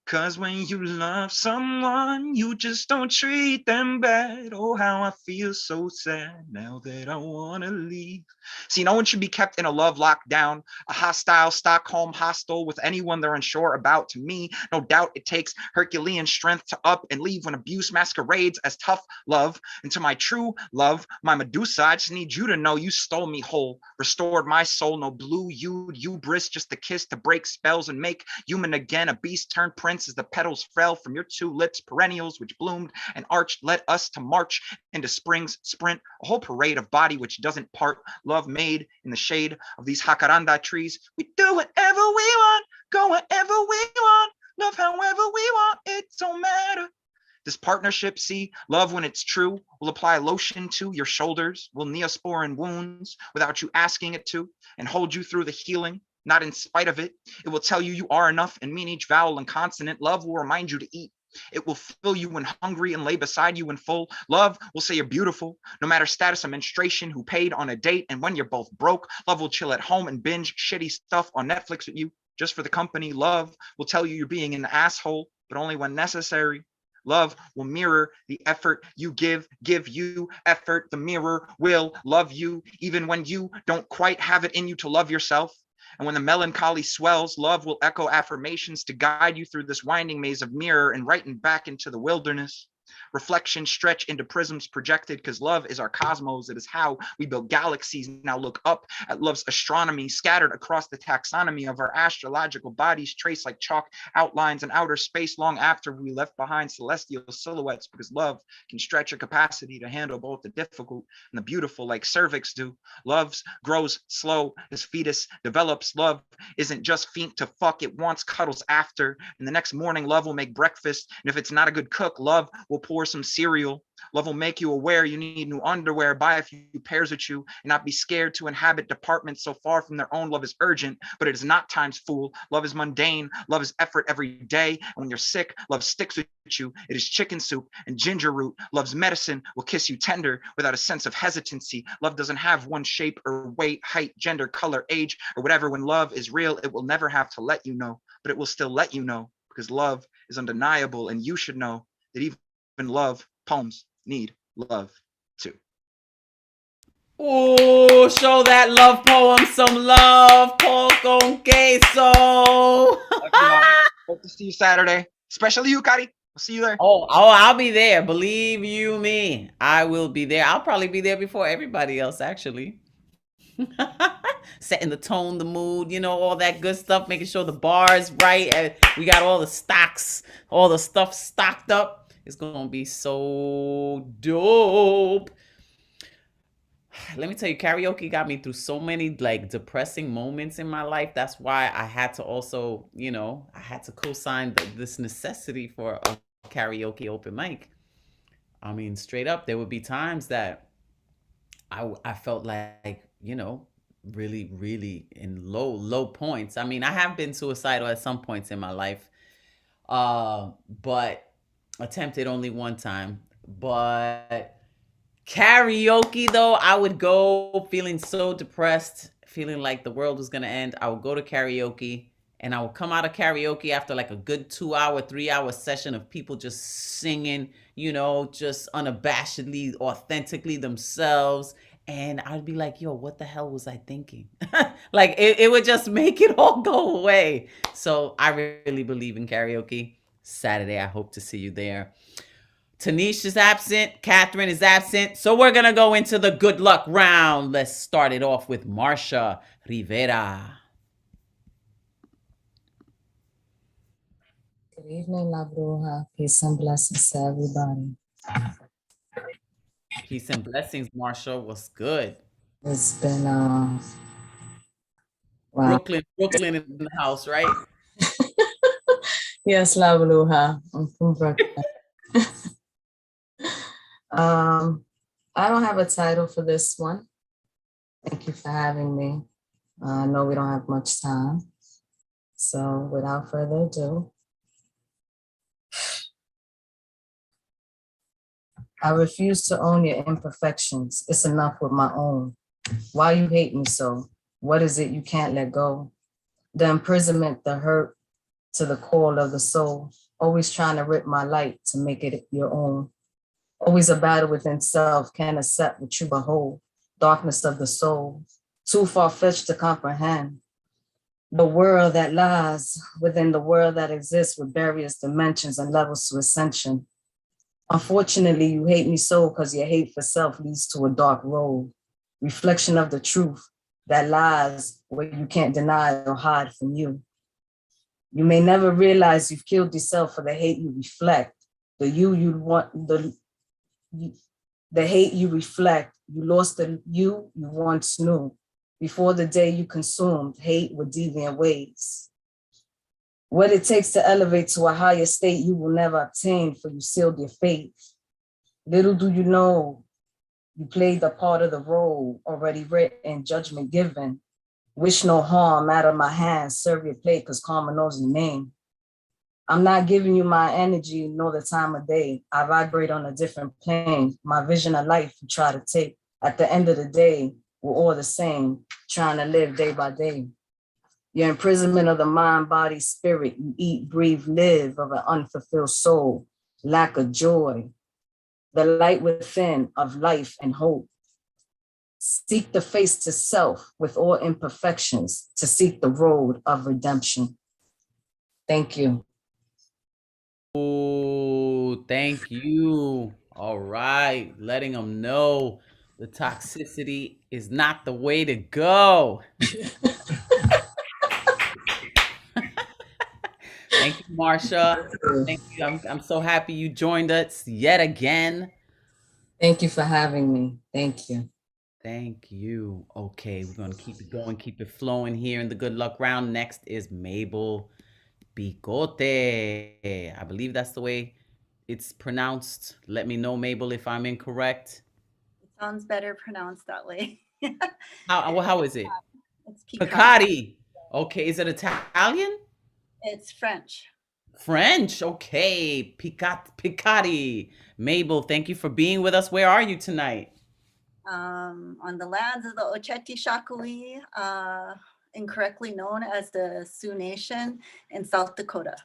'Cause when you love someone, you just don't treat them bad. Oh, how I feel so sad now that I wanna leave. See, no one should be kept in a love lockdown, a hostile Stockholm hostel with anyone they're unsure about. To me, no doubt it takes Herculean strength to up and leave when abuse masquerades as tough love. And to my true love, my Medusa, I just need you to know you stole me whole, restored my soul, no blue hued hubris, just a kiss to break spells and make human again, a beast turned prince as the petals fell from your two lips, perennials which bloomed and arched, led us to march into spring's sprint, a whole parade of body which doesn't part, love made in the shade of these jacaranda trees. We do whatever we want, go wherever we want, love however we want, it don't matter. This partnership, see, love when it's true, will apply lotion to your shoulders, will neosporin wounds without you asking it to, and hold you through the healing, not in spite of it. It will tell you you are enough and mean each vowel and consonant. Love will remind you to eat. It will fill you when hungry and lay beside you when full. Love will say you're beautiful, no matter status of menstruation, who paid on a date, and when you're both broke. Love will chill at home and binge shitty stuff on Netflix with you, just for the company. Love will tell you you're being an asshole, but only when necessary. Love will mirror the effort you give you effort. The mirror will love you, even when you don't quite have it in you to love yourself. And when the melancholy swells, love will echo affirmations to guide you through this winding maze of mirror and right and back into the wilderness. Reflections stretch into prisms projected, because love is our cosmos. It is how we build galaxies. Now look up at love's astronomy, scattered across the taxonomy of our astrological bodies, traced like chalk outlines in outer space long after we left behind celestial silhouettes, because love can stretch your capacity to handle both the difficult and the beautiful like cervix do. Love grows slow as fetus develops. Love isn't just feet to fuck, it wants cuddles after. And the next morning, love will make breakfast. And if it's not a good cook, love will pour some cereal. Love will make you aware you need new underwear, buy a few pairs with you, and not be scared to inhabit departments so far from their own. Love is urgent, but it is not times fool. Love is mundane. Love is effort every day. And when you're sick, love sticks with you. It is chicken soup and ginger root. Love's medicine will kiss you tender without a sense of hesitancy. Love doesn't have one shape or weight, height, gender, color, age, or whatever. When love is real, it will never have to let you know, but it will still let you know, because love is undeniable. And you should know that even love poems need love too. Oh, show that love poem some love, Paul con queso. Hope to see you Saturday, especially you, Cari. I'll see you there. Oh, I'll be there. Believe you me, I will be there. I'll probably be there before everybody else, actually. Setting the tone, the mood, all that good stuff, making sure the bar is right. And we got all the stocks, all the stuff stocked up. It's going to be so dope. Let me tell you, karaoke got me through so many depressing moments in my life. That's why I had to also, I had to co-sign this necessity for a karaoke open mic. I mean, straight up, there would be times that I felt like, really, really in low points. I mean, I have been suicidal at some points in my life, but attempted only one time. But karaoke, though, I would go feeling so depressed, feeling like the world was going to end. I would go to karaoke, and I would come out of karaoke after like a good 2-hour, 3-hour session of people just singing, just unabashedly, authentically themselves. And I'd be like, yo, what the hell was I thinking? Like, it would just make it all go away. So I really believe in karaoke. Saturday, I hope to see you there. Tanish is absent. Catherine is absent. So we're going to go into the good luck round. Let's start it off with Marsha Rivera. Good evening, La Bruja. Peace and blessings to everybody. Peace and blessings, Marsha. What's good? It's been wow. Brooklyn in the house, right? Yes, La Bruja. I'm from Brooklyn. I don't have a title for this one. Thank you for having me. I know we don't have much time. So without further ado, I refuse to own your imperfections. It's enough with my own. Why you hate me so? What is it you can't let go? The imprisonment, the hurt, to the core of the soul, always trying to rip my light to make it your own. Always a battle within self, can't accept what you behold, darkness of the soul, too far-fetched to comprehend. The world that lies within the world that exists with various dimensions and levels to ascension. Unfortunately, you hate me so because your hate for self leads to a dark road, reflection of the truth that lies where you can't deny or hide from you. You may never realize you've killed yourself for the hate you reflect. The hate you reflect, you lost the you once knew. Before the day you consumed hate with deviant ways. What it takes to elevate to a higher state you will never obtain, for you sealed your fate. Little do you know, you played the part of the role already written, judgment given. Wish no harm out of my hands, serve your plate because karma knows your name. I'm not giving you my energy nor the time of day. I vibrate on a different plane. My vision of life you try to take. At the end of the day, we're all the same, trying to live day by day. Your imprisonment of the mind, body, spirit, you eat, breathe, live of an unfulfilled soul, lack of joy, the light within of life and hope. Seek the face to self with all imperfections to seek the road of redemption. Thank you. Oh, thank you. All right, letting them know the toxicity is not the way to go. Thank you, Marsha. Thank you. I'm so happy you joined us yet again. Thank you for having me. Thank you. Thank you. Okay, we're going to keep it going, keep it flowing here in the good luck round. Next is Mabel Bicote. I believe that's the way it's pronounced. Let me know, Mabel, if I'm incorrect. It sounds better pronounced that way. How is it? It's Picotti. Okay, is it Italian? It's French. French. Okay, Picotti. Mabel, thank you for being with us. Where are you tonight? On the lands of the Oceti Shakopee, incorrectly known as the Sioux Nation in South Dakota.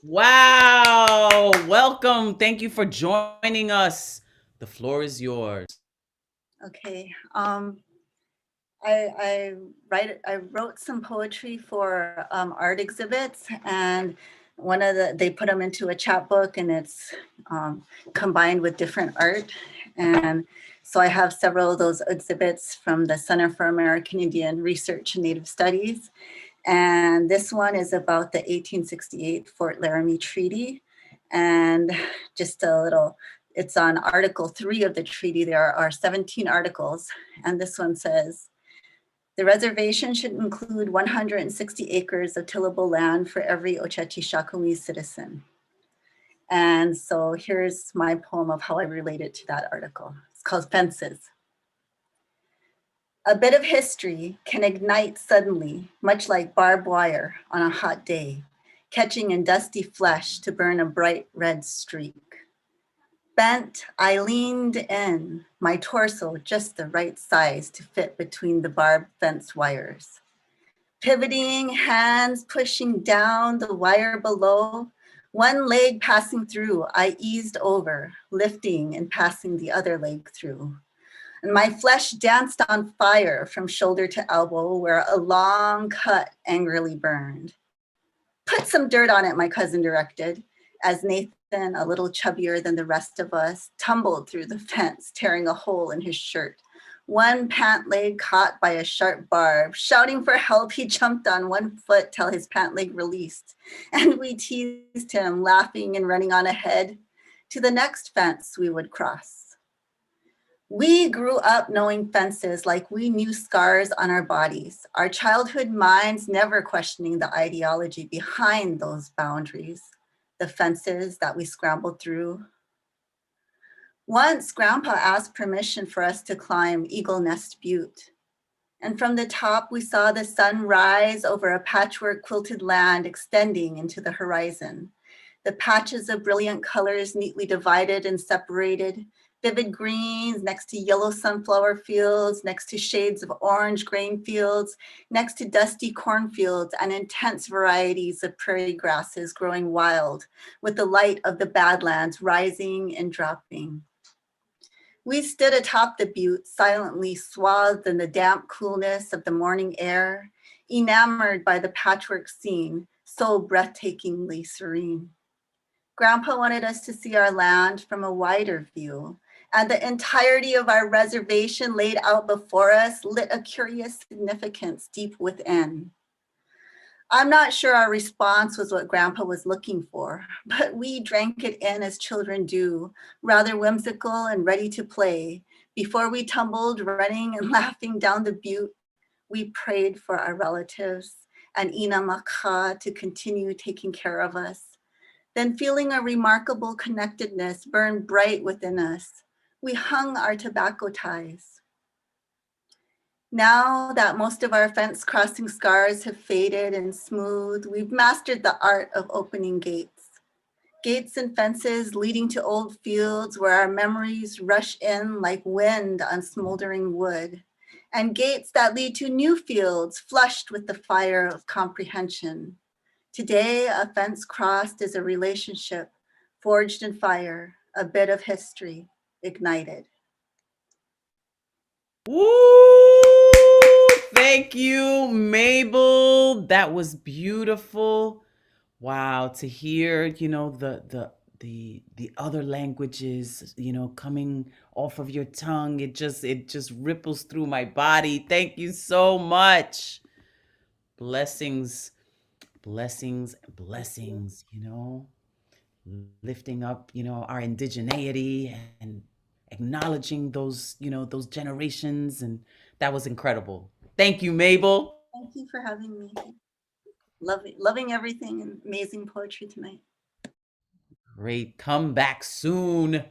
Wow, welcome. Thank you for joining us. The floor is yours. Okay. I wrote some poetry for art exhibits, and they put them into a chapbook, and it's combined with different art. And so I have several of those exhibits from the Center for American Indian Research and Native Studies. And this one is about the 1868 Fort Laramie Treaty. And just a little, it's on Article 3 of the treaty. There are 17 articles, and this one says, the reservation should include 160 acres of tillable land for every Oceti Shakopee citizen. And so here's my poem of how I relate it to that article. It's called Fences. A bit of history can ignite suddenly, much like barbed wire on a hot day, catching in dusty flesh to burn a bright red streak. Bent, I leaned in, my torso just the right size to fit between the barbed fence wires. Pivoting, hands pushing down the wire below, one leg passing through, I eased over, lifting and passing the other leg through. And my flesh danced on fire from shoulder to elbow where a long cut angrily burned. Put some dirt on it, my cousin directed, as Nathan, a little chubbier than the rest of us, tumbled through the fence, tearing a hole in his shirt. One pant leg caught by a sharp barb. Shouting for help, he jumped on one foot till his pant leg released. And we teased him, laughing and running on ahead. To the next fence we would cross. We grew up knowing fences like we knew scars on our bodies, our childhood minds never questioning the ideology behind those boundaries, the fences that we scrambled through. Once Grandpa asked permission for us to climb Eagle Nest Butte. And from the top, we saw the sun rise over a patchwork quilted land extending into the horizon. The patches of brilliant colors neatly divided and separated, vivid greens next to yellow sunflower fields, next to shades of orange grain fields, next to dusty cornfields and intense varieties of prairie grasses growing wild, with the light of the Badlands rising and dropping. We stood atop the butte, silently swathed in the damp coolness of the morning air, enamored by the patchwork scene, so breathtakingly serene. Grandpa wanted us to see our land from a wider view, and the entirety of our reservation laid out before us lit a curious significance deep within. I'm not sure our response was what Grandpa was looking for, but we drank it in as children do, rather whimsical and ready to play. Before we tumbled, running and laughing down the butte, we prayed for our relatives and Ina Maka to continue taking care of us. Then, feeling a remarkable connectedness burn bright within us, we hung our tobacco ties. Now that most of our fence crossing scars have faded and smoothed, we've mastered the art of opening gates. Gates and fences leading to old fields where our memories rush in like wind on smoldering wood. And gates that lead to new fields flushed with the fire of comprehension. Today, a fence crossed is a relationship forged in fire, a bit of history ignited. Woo! Thank you, Mabel. That was beautiful. Wow, to hear, the other languages, coming off of your tongue, it just ripples through my body. Thank you so much. Blessings, blessings, blessings, lifting up, our indigeneity and acknowledging those, those generations. And that was incredible. Thank you, Mabel. Thank you for having me. Loving everything and amazing poetry tonight. Great. Come back soon.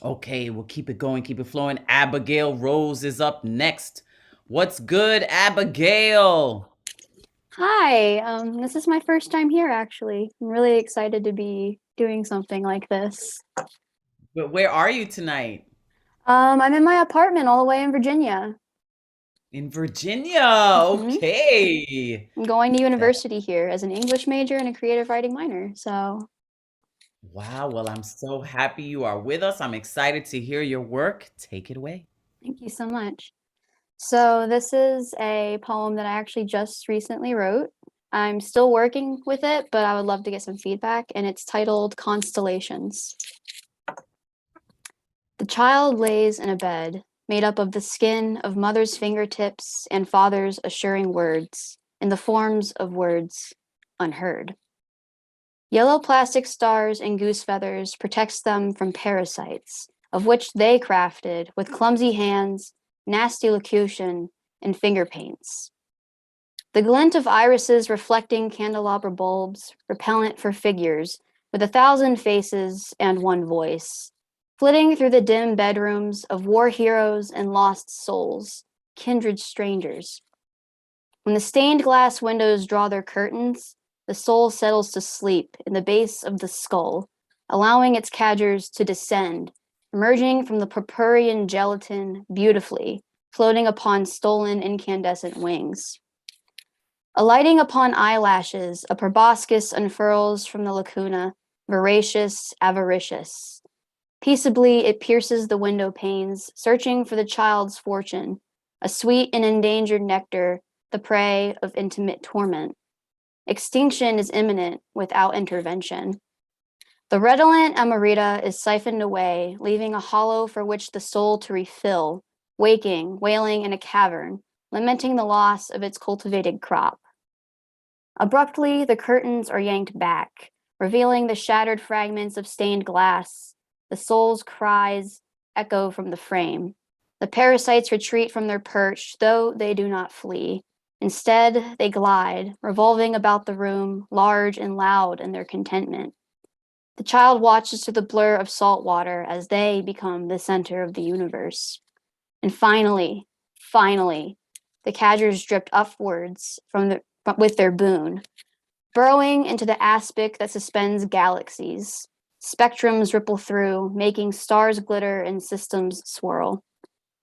Okay, we'll keep it going, keep it flowing. Abigail Rose is up next. What's good, Abigail? Hi, this is my first time here, actually. I'm really excited to be doing something like this. But where are you tonight? I'm in my apartment all the way in Virginia. In Virginia, okay. I'm going to university here as an English major and a creative writing minor, so. Wow, well, I'm so happy you are with us. I'm excited to hear your work. Take it away. Thank you so much. So this is a poem that I actually just recently wrote. I'm still working with it, but I would love to get some feedback, and it's titled Constellations. The child lays in a bed made up of the skin of mother's fingertips and father's assuring words in the forms of words unheard. Yellow plastic stars and goose feathers protects them from parasites, of which they crafted with clumsy hands, nasty locution, and finger paints. The glint of irises reflecting candelabra bulbs, repellent for figures, with 1,000 faces and one voice, flitting through the dim bedrooms of war heroes and lost souls, kindred strangers. When the stained glass windows draw their curtains, the soul settles to sleep in the base of the skull, allowing its cadgers to descend, emerging from the purpurean gelatin beautifully, floating upon stolen incandescent wings. Alighting upon eyelashes, a proboscis unfurls from the lacuna, voracious, avaricious. Peaceably, it pierces the window panes, searching for the child's fortune, a sweet and endangered nectar, the prey of intimate torment. Extinction is imminent without intervention. The redolent amarita is siphoned away, leaving a hollow for which the soul to refill, waking, wailing in a cavern, lamenting the loss of its cultivated crop. Abruptly, the curtains are yanked back, revealing the shattered fragments of stained glass. The soul's cries echo from the frame. The parasites retreat from their perch, though they do not flee. Instead, they glide, revolving about the room, large and loud in their contentment. The child watches through the blur of salt water as they become the center of the universe. And finally, the cadgers dripped upwards with their boon, burrowing into the aspic that suspends galaxies. Spectrums ripple through, making stars glitter and systems swirl.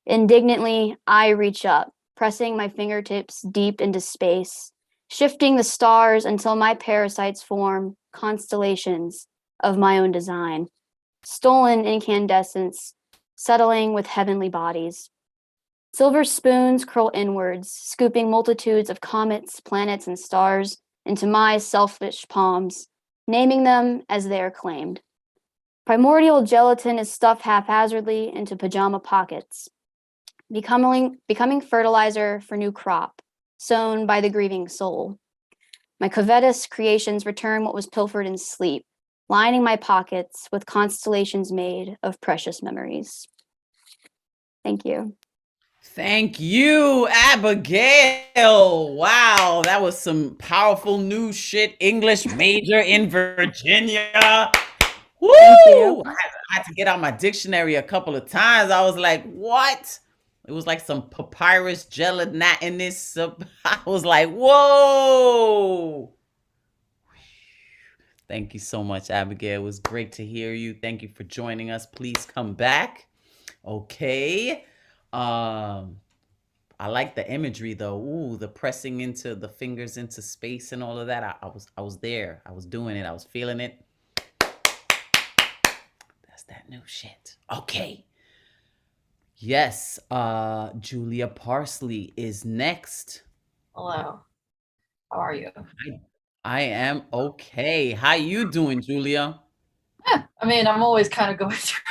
Indignantly, I reach up, pressing my fingertips deep into space, shifting the stars until my parasites form constellations of my own design, stolen incandescence, settling with heavenly bodies. Silver spoons curl inwards, scooping multitudes of comets, planets, and stars into my selfish palms, naming them as they are claimed. Primordial gelatin is stuffed haphazardly into pajama pockets, becoming fertilizer for new crop, sown by the grieving soul. My covetous creations return what was pilfered in sleep, lining my pockets with constellations made of precious memories. Thank you. Thank you, Abigail. Wow, that was some powerful new shit. English major in Virginia. Woo! I had to get out my dictionary a couple of times. I was like, what? It was like some papyrus gelatinous. I was like, whoa. Thank you so much, Abigail. It was great to hear you. Thank you for joining us. Please come back. Okay. I like the imagery though. Ooh, the pressing into the fingers into space and all of that. I was there. I was doing it. I was feeling it. That's that new shit. Okay. Yes, Julia Parsley is next. Hello. How are you? I am okay. How you doing, Julia? I mean, I'm always kind of going through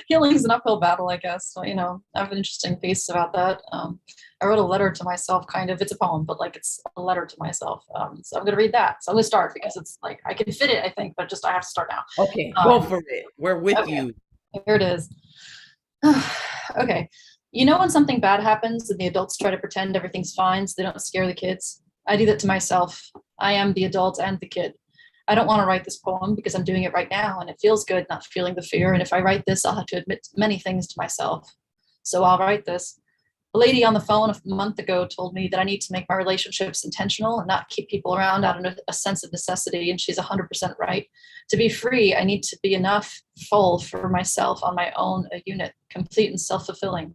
healing's an uphill battle, I guess. So, you know, I have an interesting piece about that. I wrote a letter to myself, kind of. It's a poem, but like it's a letter to myself. So I'm going to read that. So I'm going to start because it's like I can fit it, I think, but just I have to start now. Okay, go for it. We're with you. Here it is. Okay. You know when something bad happens and the adults try to pretend everything's fine so they don't scare the kids? I do that to myself. I am the adult and the kid. I don't want to write this poem because I'm doing it right now and it feels good not feeling the fear. And if I write this, I'll have to admit many things to myself. So I'll write this. A lady on the phone a month ago told me that I need to make my relationships intentional and not keep people around out of a sense of necessity. And she's 100% right. To be free, I need to be enough full for myself on my own, a unit, complete and self-fulfilling,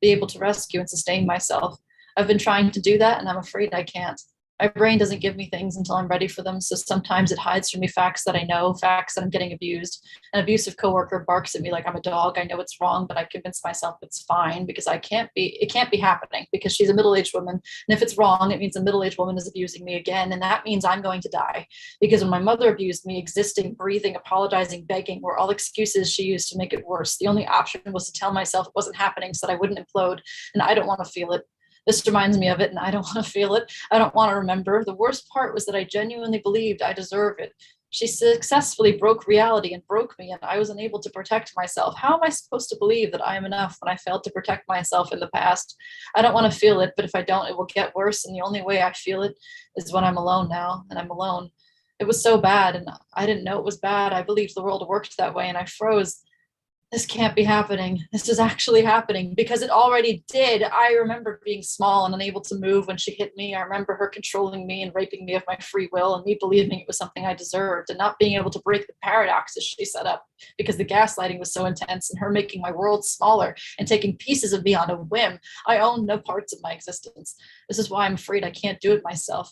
be able to rescue and sustain myself. I've been trying to do that and I'm afraid I can't. My brain doesn't give me things until I'm ready for them. So sometimes it hides from me facts that I know, facts that I'm getting abused. An abusive coworker barks at me like I'm a dog. I know it's wrong, but I convince myself it's fine because it can't be happening because she's a middle-aged woman. And if it's wrong, it means a middle-aged woman is abusing me again. And that means I'm going to die because when my mother abused me, existing, breathing, apologizing, begging were all excuses she used to make it worse. The only option was to tell myself it wasn't happening so that I wouldn't implode. And I don't want to feel it. This reminds me of it and I don't want to feel it. I don't want to remember. The worst part was that I genuinely believed I deserve it. She successfully broke reality and broke me and I was unable to protect myself. How am I supposed to believe that I am enough when I failed to protect myself in the past? I don't want to feel it, but if I don't, it will get worse. And the only way I feel it is when I'm alone now and I'm alone. It was so bad and I didn't know it was bad. I believed the world worked that way and I froze. This can't be happening. This is actually happening because it already did. I remember being small and unable to move when she hit me. I remember her controlling me and raping me of my free will and me believing it was something I deserved and not being able to break the paradoxes she set up because the gaslighting was so intense and her making my world smaller and taking pieces of me on a whim. I own no parts of my existence. This is why I'm afraid I can't do it myself.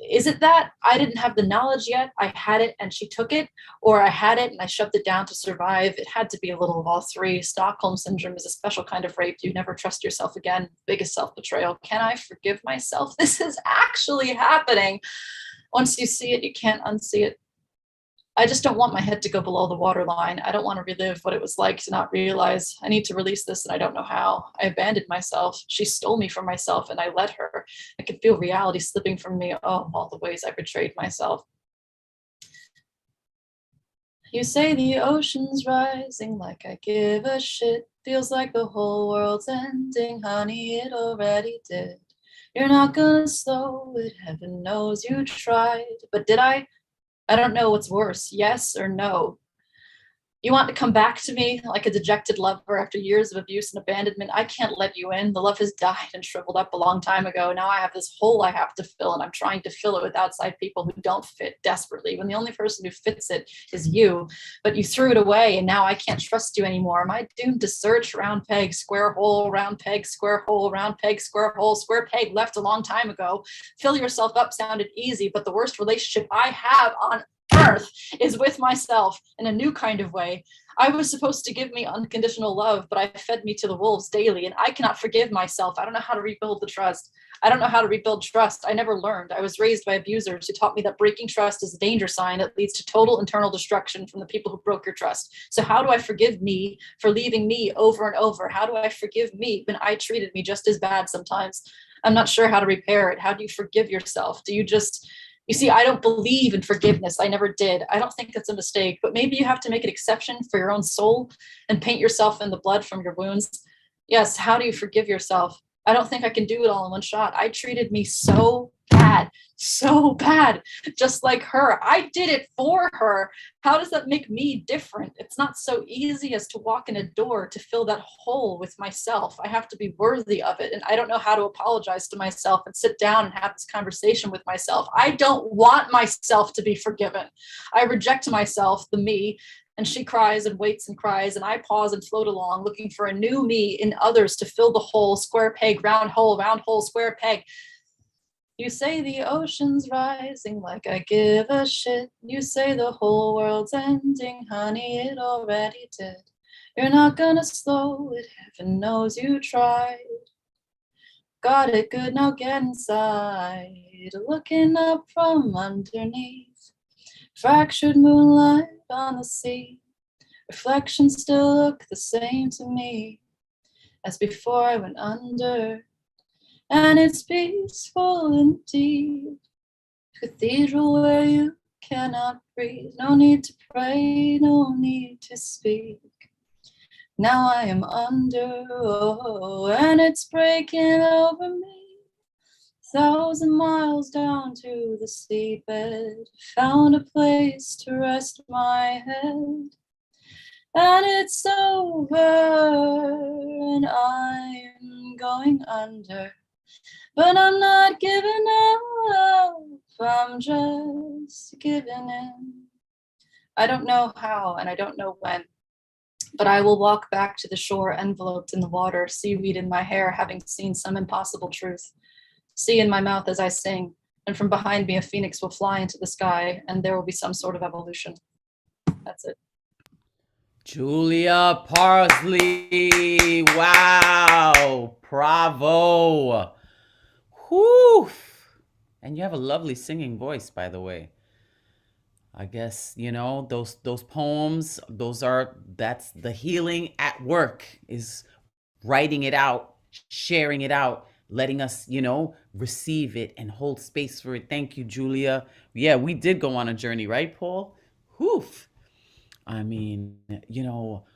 Is it that I didn't have the knowledge yet? I had it and she took it, or I had it and I shoved it down to survive. It had to be a little of all three. Stockholm syndrome is a special kind of rape. You never trust yourself again. Biggest self-betrayal. Can I forgive myself? This is actually happening. Once you see it, you can't unsee it. I just don't want my head to go below the waterline. I don't want to relive what it was like to not realize I need to release this and I don't know how. I abandoned myself. She stole me from myself and I let her. I could feel reality slipping from me. Oh, all the ways I betrayed myself. You say the ocean's rising like I give a shit. Feels like the whole world's ending. Honey, it already did. You're not gonna slow it. Heaven knows you tried. But did I? I don't know what's worse, yes or no. You want to come back to me like a dejected lover after years of abuse and abandonment. I can't let you in. The love has died and shriveled up a long time ago. Now I have this hole I have to fill, and I'm trying to fill it with outside people who don't fit desperately, when the only person who fits it is you. But you threw it away, and now I can't trust you anymore. Am I doomed to search? Round peg, square hole, round peg, square hole, round peg, square hole, square peg left a long time ago. Fill yourself up sounded easy, but the worst relationship I have on earth is with myself in a new kind of way. I was supposed to give me unconditional love, but I fed me to the wolves daily, and I cannot forgive myself. I don't know how to rebuild the trust. I don't know how to rebuild trust. I never learned. I was raised by abusers who taught me that breaking trust is a danger sign that leads to total internal destruction from the people who broke your trust. So how do I forgive me for leaving me over and over? How do I forgive me when I treated me just as bad sometimes? I'm not sure how to repair it. How do you forgive yourself? Do you just... You see, I don't believe in forgiveness. I never did. I don't think it's a mistake, but maybe you have to make an exception for your own soul and paint yourself in the blood from your wounds. Yes, how do you forgive yourself? I don't think I can do it all in one shot. I treated me so bad, just like her. I did it for her. How does that make me different? It's not so easy as to walk in a door to fill that hole with myself. I have to be worthy of it. And I don't know how to apologize to myself and sit down and have this conversation with myself. I don't want myself to be forgiven. I reject myself, the me, and she cries and waits and cries, and I pause and float along, looking for a new me in others to fill the hole. Square peg, round hole, square peg. You say the ocean's rising like I give a shit. You say the whole world's ending, honey, it already did. You're not gonna slow it, heaven knows you tried. Got it good, now get inside. Looking up from underneath. Fractured moonlight on the sea. Reflections still look the same to me as before I went under. And it's peaceful and deep. Cathedral where you cannot breathe. No need to pray, no need to speak. Now I am under, oh, and it's breaking over me. 1,000 miles down to the seabed. Found a place to rest my head. And it's over, and I'm going under. But I'm not giving up, I'm just giving in. I don't know how and I don't know when, but I will walk back to the shore enveloped in the water, seaweed in my hair, having seen some impossible truth. Sea in my mouth as I sing, and from behind me a phoenix will fly into the sky, and there will be some sort of evolution. That's it. Julia Parsley. Wow. Bravo. Whew. And you have a lovely singing voice, by the way. I guess, you know, those poems, that's the healing at work, is writing it out, sharing it out, letting us, you know, receive it and hold space for it. Thank you, Julia. Yeah, we did go on a journey, right, Paul? Whew. I mean, you know,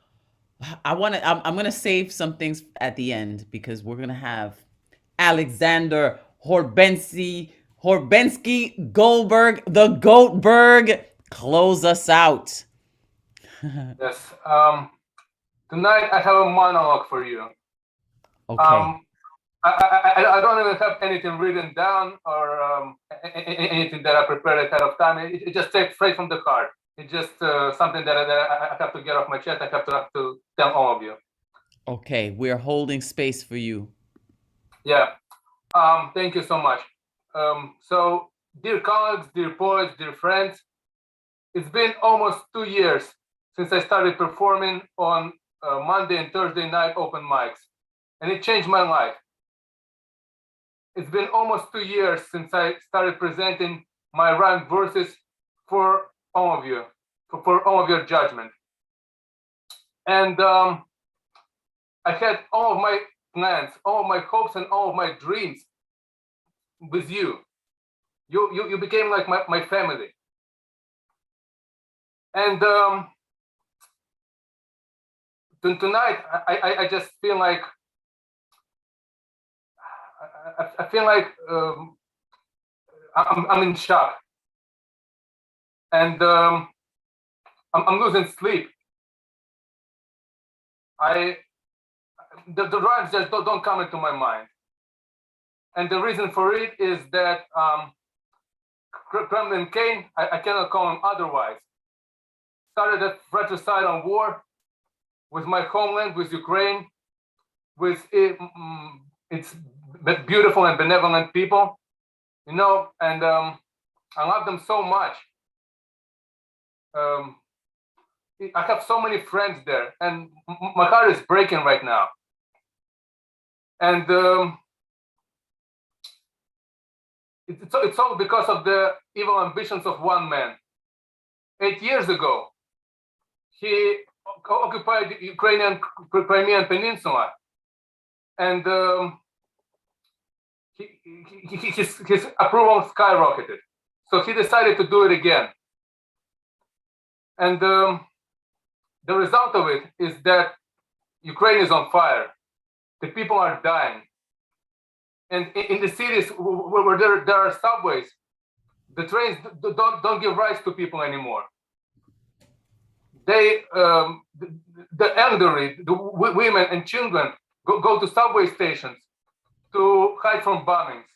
I'm going to save some things at the end because we're going to have Alexander Horbensky Goldberg, the Goatberg, close us out. Yes. Tonight I have a monologue for you. Okay. I don't even have anything written down or anything that I prepared ahead of time. It just takes straight from the heart. It's just something that I have to get off my chest. I have to tell all of you. Okay, we're holding space for you. Yeah. Thank you so much. So, dear colleagues, dear poets, dear friends, it's been almost 2 years since I started performing on Monday and Thursday night open mics, and it changed my life. It's been almost 2 years since I started presenting my rhymed verses for all of you, for all of your judgment. And I had all of my plans, all of my hopes, and all of my dreams with you. You became like my family. And tonight, I just feel like I feel like I'm in shock, and I'm losing sleep the rhymes just don't come into my mind. And the reason for it is that Kremlin Kane, I cannot call him otherwise, started a fratricidal war with my homeland, with Ukraine, with its beautiful and benevolent people, and I love them so much. I have so many friends there, and my heart is breaking right now. And it's all because of the evil ambitions of one man. 8 years ago, he occupied the Ukrainian Crimean Peninsula, and his approval skyrocketed. So he decided to do it again. And the result of it is that Ukraine is on fire. The people are dying. And in the cities where there are subways, the trains don't give rides to people anymore. They, the elderly, the women and children go to subway stations to hide from bombings.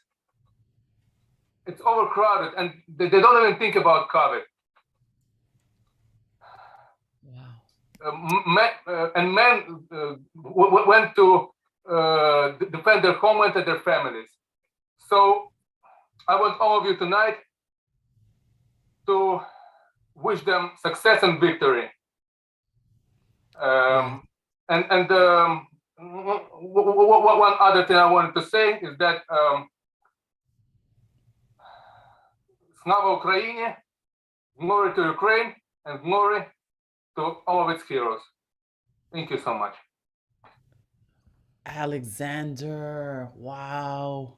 It's overcrowded, and they don't even think about COVID. Men went to defend their homeland and their families. So I want all of you tonight to wish them success and victory. And one other thing I wanted to say is that Slava Ukraini, glory to Ukraine, and glory to all of its heroes. Thank you so much. Alexander, wow.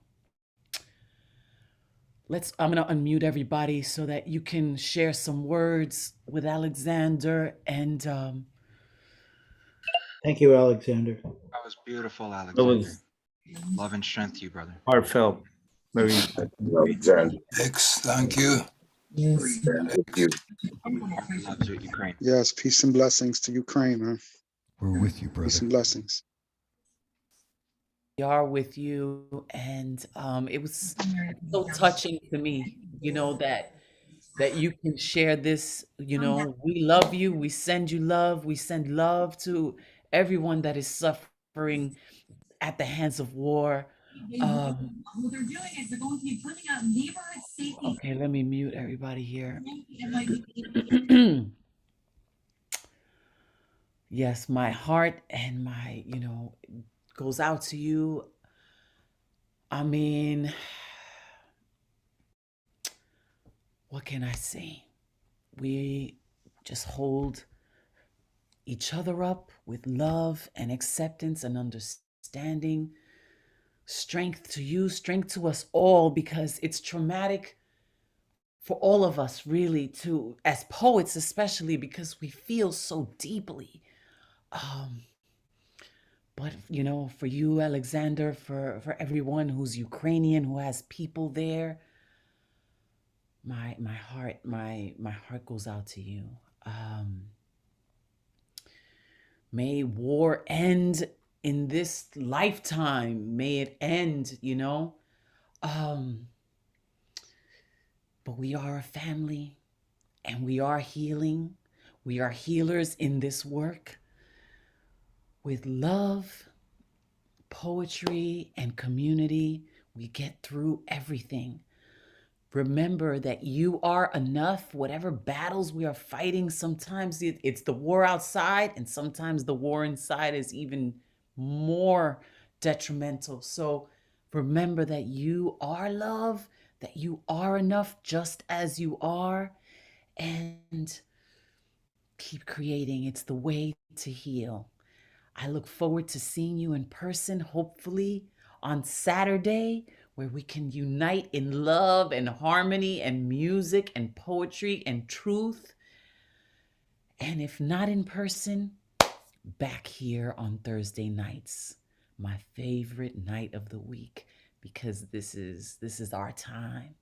I'm gonna unmute everybody so that you can share some words with Alexander. And Thank you, Alexander. That was beautiful, That Alexander. was Love and strength to you, brother. heartfelt. Very. Thanks. Thank you. Thank you. Loves you, Ukraine. Yes, peace and blessings to Ukraine, man. We're with you, brother. Peace and blessings. we are with you. And it was so touching to me, that you can share this. We love you. We send you love. We send love to everyone that is suffering at the hands of war. What they're doing is they're going to be putting out neighborhood safety. Okay, let me mute everybody here. Yes, my heart and my, goes out to you. I mean, what can I say? We just hold each other up with love and acceptance and understanding. Strength to you, strength to us all, because it's traumatic for all of us, really, as poets especially, because we feel so deeply. But for you, Alexander, for everyone who's Ukrainian, who has people there, my heart goes out to you. May war end in this lifetime. May it end, but we are a family, and we are healing. We are healers in this work. With love, poetry, and community, we get through everything. Remember that you are enough. Whatever battles we are fighting, sometimes it's the war outside, and sometimes the war inside is even more detrimental. So remember that you are love, that you are enough just as you are, and keep creating. It's the way to heal. I look forward to seeing you in person, hopefully on Saturday, where we can unite in love and harmony and music and poetry and truth. And if not in person, back here on Thursday nights, my favorite night of the week, because this is our time.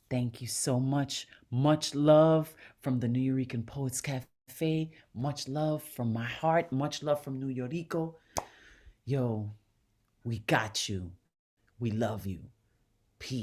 Thank you so much. Much love from the New Eurekan Poets Cafe. Cafe. Much love from my heart. Much love from New York. Yo, we got you. We love you. Peace.